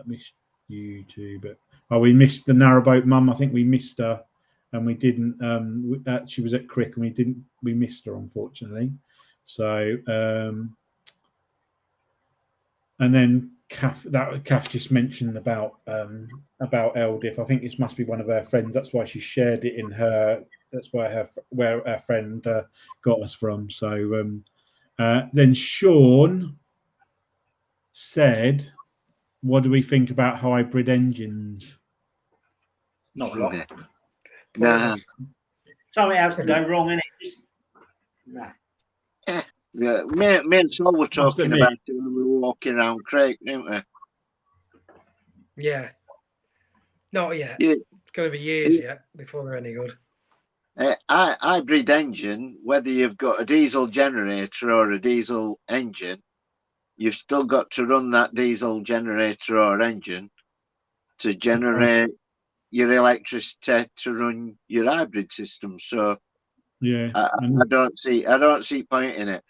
missed YouTube. We missed the narrowboat mum. I think we missed her, and we didn't. She was at Crick, and we missed her, unfortunately. So, and then Kath just mentioned about LDIF. I think this must be one of her friends. That's why she shared it in her. That's where our friend got us from. So then Sean said, "What do we think about hybrid engines?" Not a lot. Nah. Something else to go wrong in it. Just, nah. Yeah, me and Saul were talking about it when we were walking around Crick, didn't we? Yeah. Not yet. Yeah. It's going to be years yet before they're any good. Hybrid engine, whether you've got a diesel generator or a diesel engine, you've still got to run that diesel generator or engine to generate your electricity to run your hybrid system. So yeah, I don't see point in it.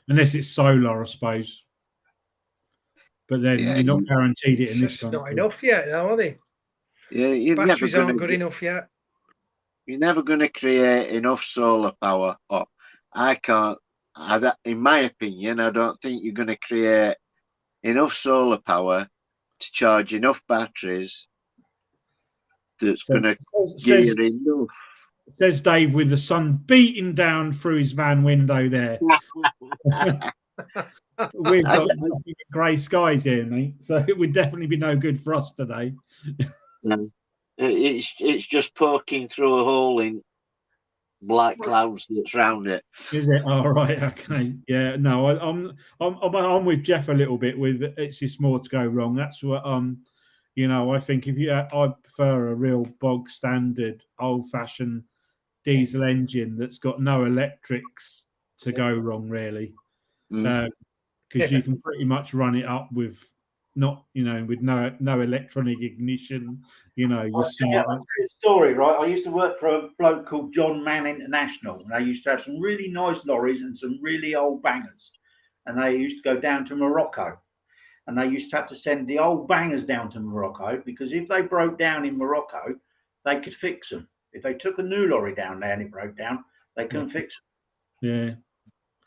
Unless it's solar, I suppose. But then you're not guaranteed it in this It's not country. enough yet, though, are they? Yeah, Batteries aren't good enough yet. You're never going to create enough solar power. In my opinion, I don't think you're going to create enough solar power to charge enough batteries that's going to give you enough. Says Dave with the sun beating down through his van window there. We've got grey skies here, mate, so it would definitely be no good for us today. It's just poking through a hole in black clouds that's round it. Is it? All right. Okay. Yeah. No, I'm with Jeff a little bit. With it's just more to go wrong. That's what I think I prefer a real bog standard, old fashioned diesel engine that's got no electrics to go wrong, really, because you can pretty much run it up with no electronic ignition. You start. I'll tell you a story, right? I used to work for a bloke called John Mann International, and they used to have some really nice lorries and some really old bangers, and they used to go down to Morocco, and they used to have to send the old bangers down to Morocco because if they broke down in Morocco, they could fix them. If they took a new lorry down there and it broke down, they couldn't fix it. Yeah.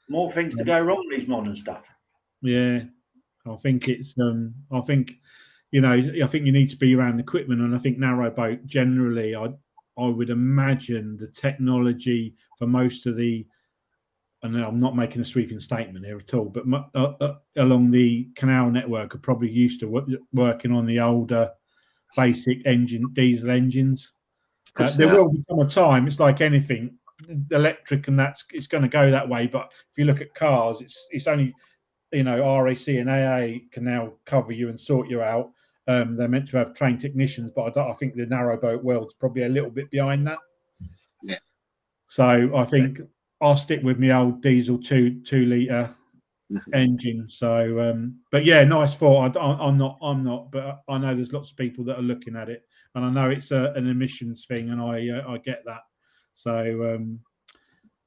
More things to go wrong with these modern stuff. Yeah. I think it's I think you need to be around equipment, and I think narrowboat generally I would imagine the technology for most of the, and I'm not making a sweeping statement here at all, but along the canal network are probably used to working on the older basic diesel engines. There will become a time, it's like anything, electric, and it's going to go that way. But if you look at cars, it's only, RAC and AA can now cover you and sort you out. They're meant to have trained technicians, but I think the narrowboat world's probably a little bit behind that. Yeah. So I think I'll stick with my old diesel 2-litre engine. So, but yeah, nice thought. I'm not, but I know there's lots of people that are looking at it, and I know it's an emissions thing, and I get that. So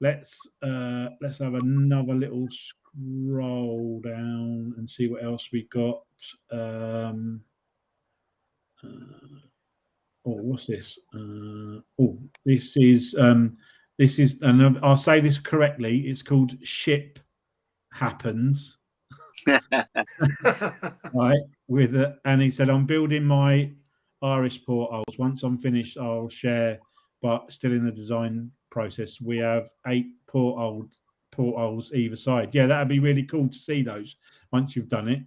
let's have another little scroll down and see what else we got. What's this? This is, and I'll say this correctly. It's called Ship Happens. Right, and he said, I'm building my Irish portholes. Once I'm finished, I'll share, but still in the design process. We have 8 portholes either side. Yeah, that'd be really cool to see those once you've done it.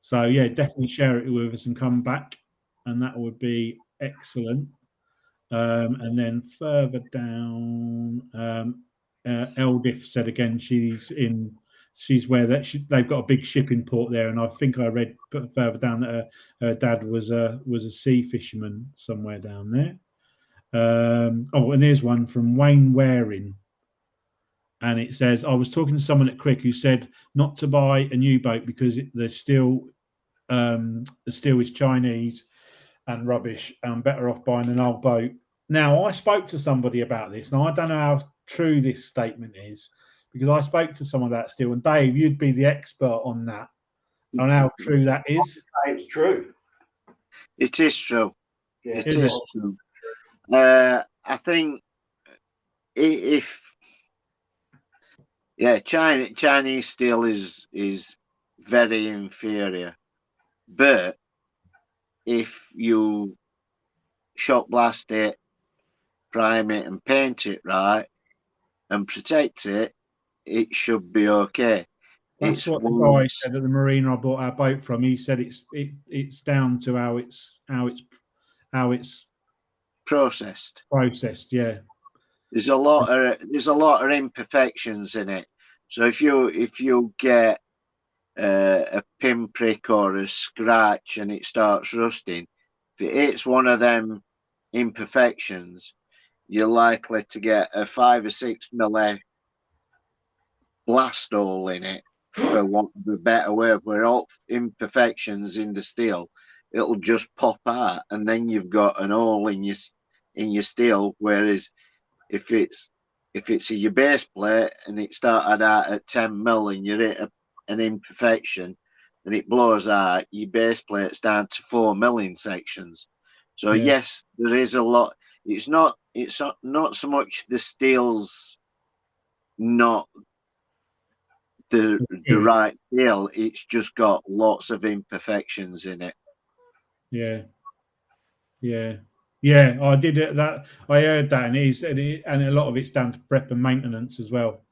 So yeah, definitely share it with us and come back, and that would be excellent. And then further down, Eldith said again, she's where they've got a big shipping port there, and I think I read further down that her dad was a sea fisherman somewhere down there. And there's one from Wayne Waring, and it says, I was talking to someone at Crick who said not to buy a new boat because they're still the steel is Chinese and rubbish. I'm better off buying an old boat. Now, I spoke to somebody about this. Now, I don't know how true this statement is because I spoke to someone about steel. And Dave, you'd be the expert on that, on how true that is. It's true. It is true. Yeah. It Is is it? true. I think if Chinese steel is very inferior, but if you shock blast it, prime it, and paint it right, and protect it, it should be okay. That's what the guy said at the marina I bought our boat from. He said it's down to how it's processed. Yeah. There's a lot of imperfections in it. So if you get a pinprick or a scratch and it starts rusting, if it hits one of them imperfections, you're likely to get a 5 or 6 milli blast hole in it, for want of a better word, where all imperfections in the steel, it'll just pop out, and then you've got an hole in your steel. Whereas if it's your base plate and it started out at 10 mil and you're at an imperfection and it blows out, your base plate's down to 4 mil in sections. So Yeah. yes, there is a lot. It's not so much the steel's not the right steel. It's just got lots of imperfections in it. Yeah. I did that. I heard that, and and a lot of it's down to prep and maintenance as well.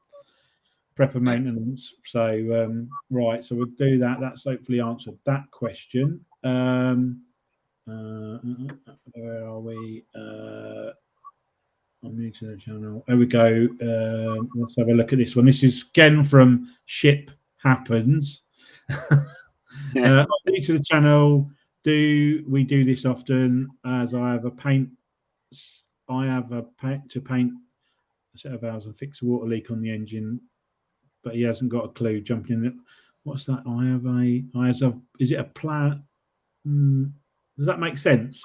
Prep and maintenance. So right, so we'll do that. That's hopefully answered that question. Where are we? I'm new to the channel. There we go. Let's have a look at this one. This is Ken from Ship Happens. I'm new to the channel. Do we do this often? As I have to paint a set of valves and fix a water leak on the engine, but he hasn't got a clue. Jumping in. What's that? Is it a plan? Does that make sense?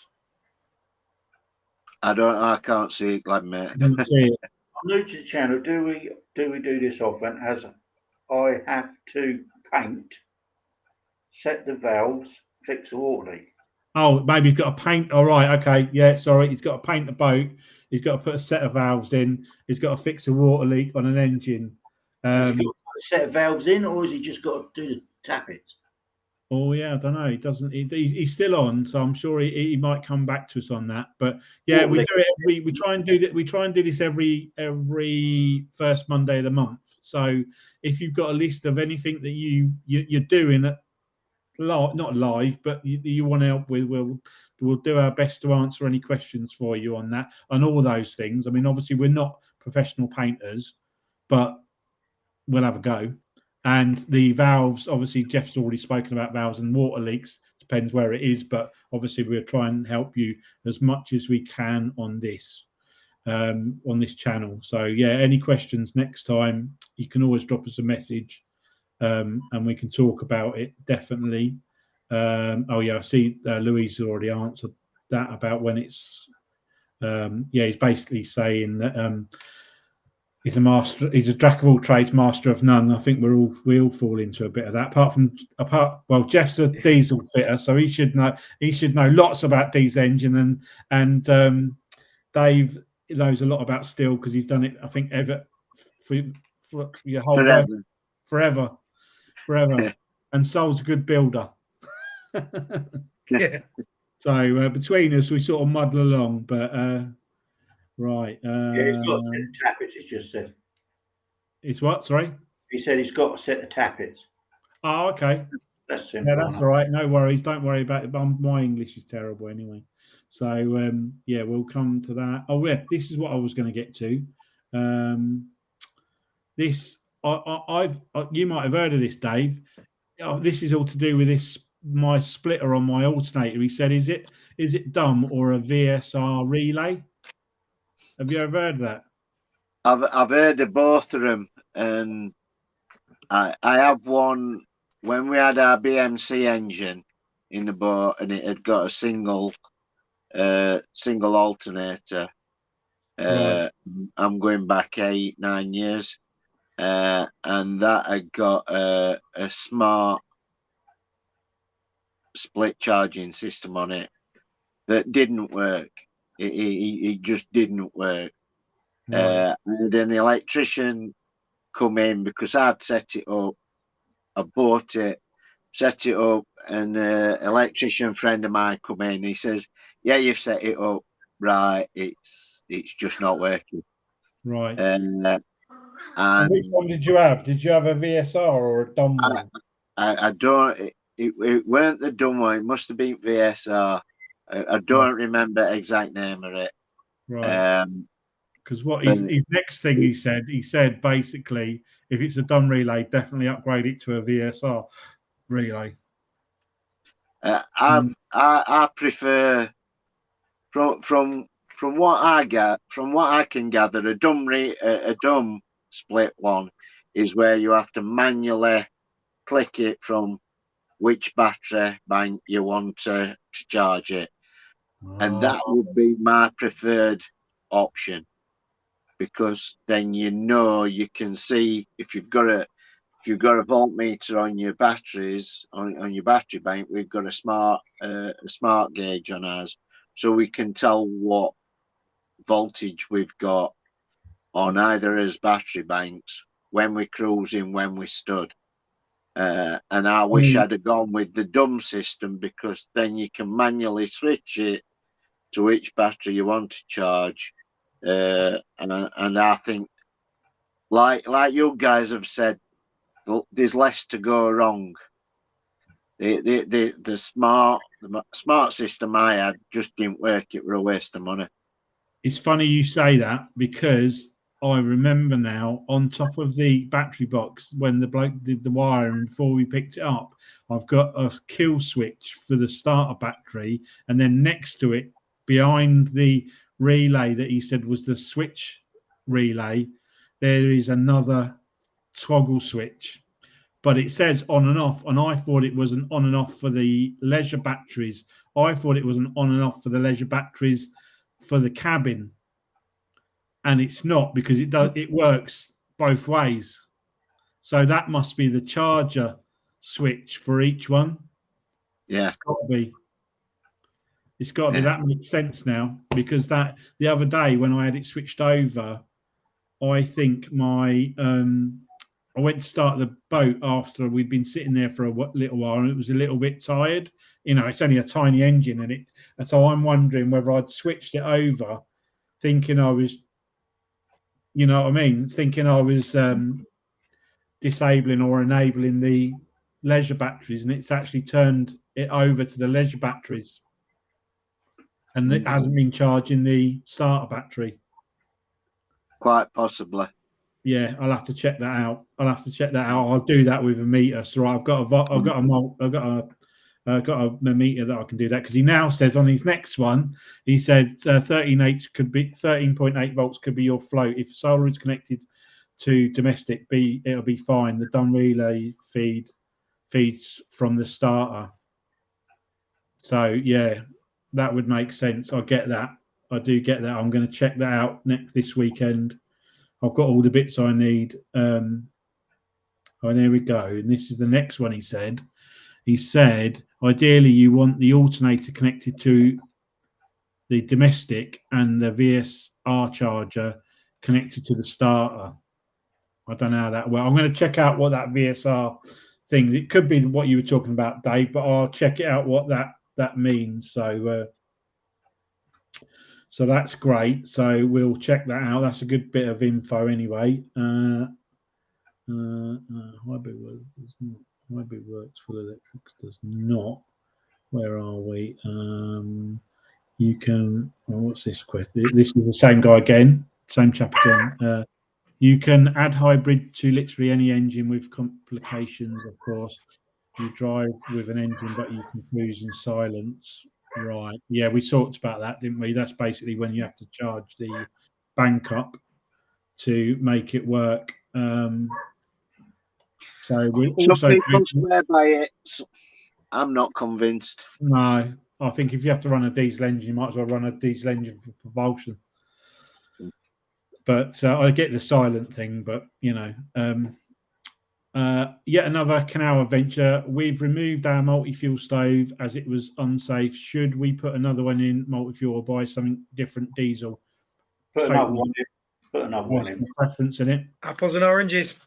I can't see it, Glenn, mate. I don't see it. I'm new to the channel. Do we do this often? As I have to paint, set the valves, fix a water leak. Oh, maybe he's got to paint. All right, okay, yeah, sorry. He's got to paint a boat. He's got to put a set of valves in. He's got to fix a water leak on an engine. Has he got to put a set of valves in, or has he just got to do the tappets? Oh yeah, I don't know. He doesn't. He's still on, so I'm sure he might come back to us on that. But yeah, we do it. We try and do that. We try and do this every first Monday of the month. So if you've got a list of anything that you're doing, not live, but you want help with, we'll do our best to answer any questions for you on that, on all those things. I mean, obviously we're not professional painters, but we'll have a go. And the valves, obviously, Jeff's already spoken about valves and water leaks. Depends where it is, but obviously we'll try and help you as much as we can on this channel. So yeah, any questions next time, you can always drop us a message, and we can talk about it definitely. Oh yeah, I see Louise has already answered that about when it's. He's basically saying that. He's a master. He's a jack of all trades, master of none. I think we all fall into a bit of that. Well, Jeff's a diesel fitter, so he should know. He should know lots about diesel engine, and Dave knows a lot about steel because he's done it. I think for your whole life, forever. And Saul's a good builder. Yeah. So between us, we sort of muddle along, but. Right. Yeah, he's got a set of tappets, it's just said. It's what? Sorry? He said he's got a set of tappets. Oh, okay. That's simple. Yeah, that's all right. No worries. Don't worry about it. My English is terrible anyway. So, yeah, we'll come to that. Oh, yeah, this is what I was going to get to. You might have heard of this, Dave. Oh, this is all to do with my splitter on my alternator. He said, is it dumb or a VSR relay? Have you ever heard of that? I've heard of both of them, and I have one when we had our BMC engine. in the boat, and it had got a single alternator. Right. I'm going back 8-9 years, and that had got a smart split charging system on it that didn't work. It just didn't work. Right. And then the electrician come in because I'd set it up. I bought it, set it up, and electrician friend of mine come in. He says, "Yeah, you've set it up right. It's just not working." Right. And which one did you have? Did you have a VSR or a dumb one? I don't. It weren't the dumb one. It must have been VSR. I don't remember exact name of it. Right. Because what his next thing he said basically, if it's a dumb relay, definitely upgrade it to a VSR relay. I prefer from what I can gather, a dumb split one is where you have to manually click it from which battery bank you want to charge it, and that would be my preferred option, because then you can see if you've got a voltmeter on your batteries on your battery bank. We've got a smart gauge on ours, so we can tell what voltage we've got on either of his battery banks when we're cruising, when we stood. And I wish I'd have gone with the dumb system, because then you can manually switch it to which battery you want to charge. And I think, like you guys have said, there's less to go wrong. The smart system I had just didn't work. It was a waste of money. It's funny you say that, because I remember now, on top of the battery box, when the bloke did the wiring before we picked it up, I've got a kill switch for the starter battery, and then next to it, behind the relay that he said was the switch relay, there is another toggle switch, but it says on and off, and I thought it was an on and off for the leisure batteries. I thought it was an on and off for the leisure batteries for the cabin, and it's not, because it works both ways. So that must be the charger switch for each one. Yeah, it's got to be. That makes sense now, because that the other day when I had it switched over, I think I went to start the boat after we'd been sitting there for a little while, and it was a little bit tired. It's only a tiny engine, and so I'm wondering whether I'd switched it over, thinking I was, thinking I was disabling or enabling the leisure batteries, and it's actually turned it over to the leisure batteries, and it hasn't been charging the starter battery. Quite possibly. Yeah, I'll have to check that out. I'll do that with a meter. So I've got a meter that I can do that, because he now says on his next one, he said 13.8 volts could be your float. If solar is connected to domestic, it'll be fine. The dumb relay feeds from the starter. So yeah, that would make sense. I get that. I do get that. I'm going to check that out this weekend. I've got all the bits I need. Oh, there we go. And this is the next one. He said, ideally you want the alternator connected to the domestic and the VSR charger connected to the starter. I don't know how that works. I'm going to check out what that VSR thing, it could be what you were talking about, Dave, but I'll check it out what that means. So that's great. So we'll check that out. That's a good bit of info anyway. Hybrid works full electrics does not. Where are we? You can. What's this question? This is the same guy again. Same chap again. You can add hybrid to literally any engine with complications, of course. You drive with an engine, but you can cruise in silence. Right. Yeah, we talked about that, didn't we? That's basically when you have to charge the bank up to make it work. So we also some people swear by it. I'm not convinced. No, I think if you have to run a diesel engine, you might as well run a diesel engine for propulsion. But I get the silent thing, but you know, yet another canal adventure. We've removed our multi-fuel stove as it was unsafe. Should we put another one in multi-fuel or buy something different diesel? Put another one in. Put another one in. Preference in it. Apples and oranges.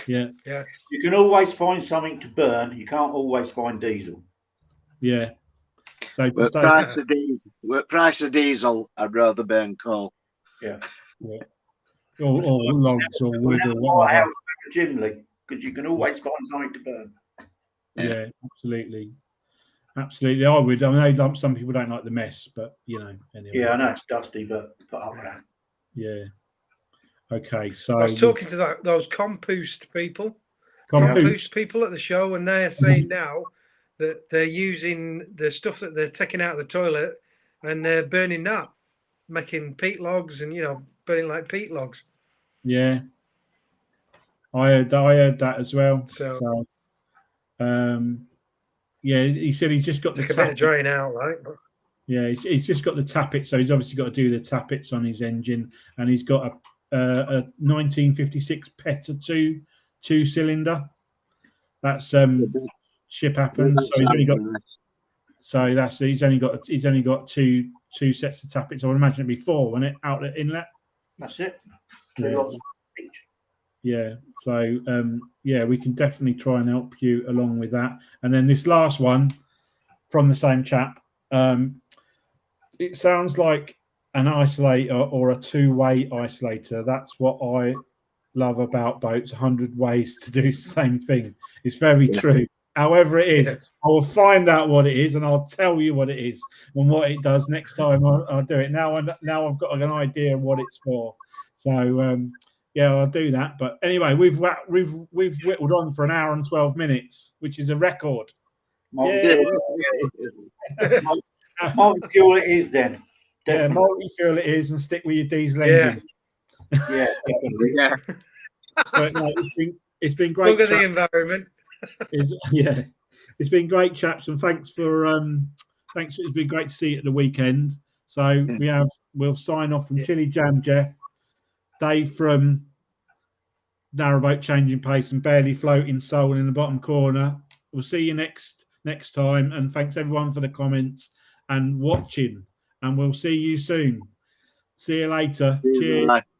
Yeah. Yeah. You can always find something to burn. You can't always find diesel. Yeah. So With price of diesel, I'd rather burn coal. Yeah. Yeah. Or logs or wood or Buy a whatever. house with a chimney, because you can always find something to burn. Yeah, absolutely. Absolutely. I would. I know some people don't like the mess, but you know, anyway. Yeah, I know it's dusty, but put up with that. Yeah. Okay. So I was talking to those compost people at the show, and they're saying now that they're using the stuff that they're taking out of the toilet and they're burning that, making peat logs and, you know, burning like peat logs. Yeah. I heard that as well. So yeah, he said he's just got take the a bit of drain out, right? Yeah, he's just got the tappets, so he's obviously got to do the tappets on his engine, and he's got a 1956 Petter two cylinder. That's ship happens. So he's only got two sets of tappets. I would imagine it'd be 4, wouldn't it? Outlet, inlet. That's it. Yeah. 2 lots of each. Yeah. So yeah, we can definitely try and help you along with that. And then this last one from the same chap. It sounds like an isolator or a 2-way isolator. That's what I love about boats. 100 ways to do the same thing. It's very true. However it is, I will find out what it is and I'll tell you what it is and what it does next time I'll do it. Now I've got an idea of what it's for. So yeah, I'll do that. But anyway, we've whittled on for 1 hour and 12 minutes, which is a record. Multi-fuel it is then. Yeah, Definitely. multi-fuel it is, and stick with your diesel engine. Yeah, definitely. Yeah. But no, it's been great. Look at the environment. Yeah, it's been great, chaps, and thanks. It's been great to see you at the weekend. So we'll sign off from Chili Jam Jeff, Dave from Narrowboat Changing Pace, and Barely Floating Soul in the bottom corner. We'll see you next time, and thanks everyone for the comments and watching, and we'll see you soon. See you later. Cheers. Bye.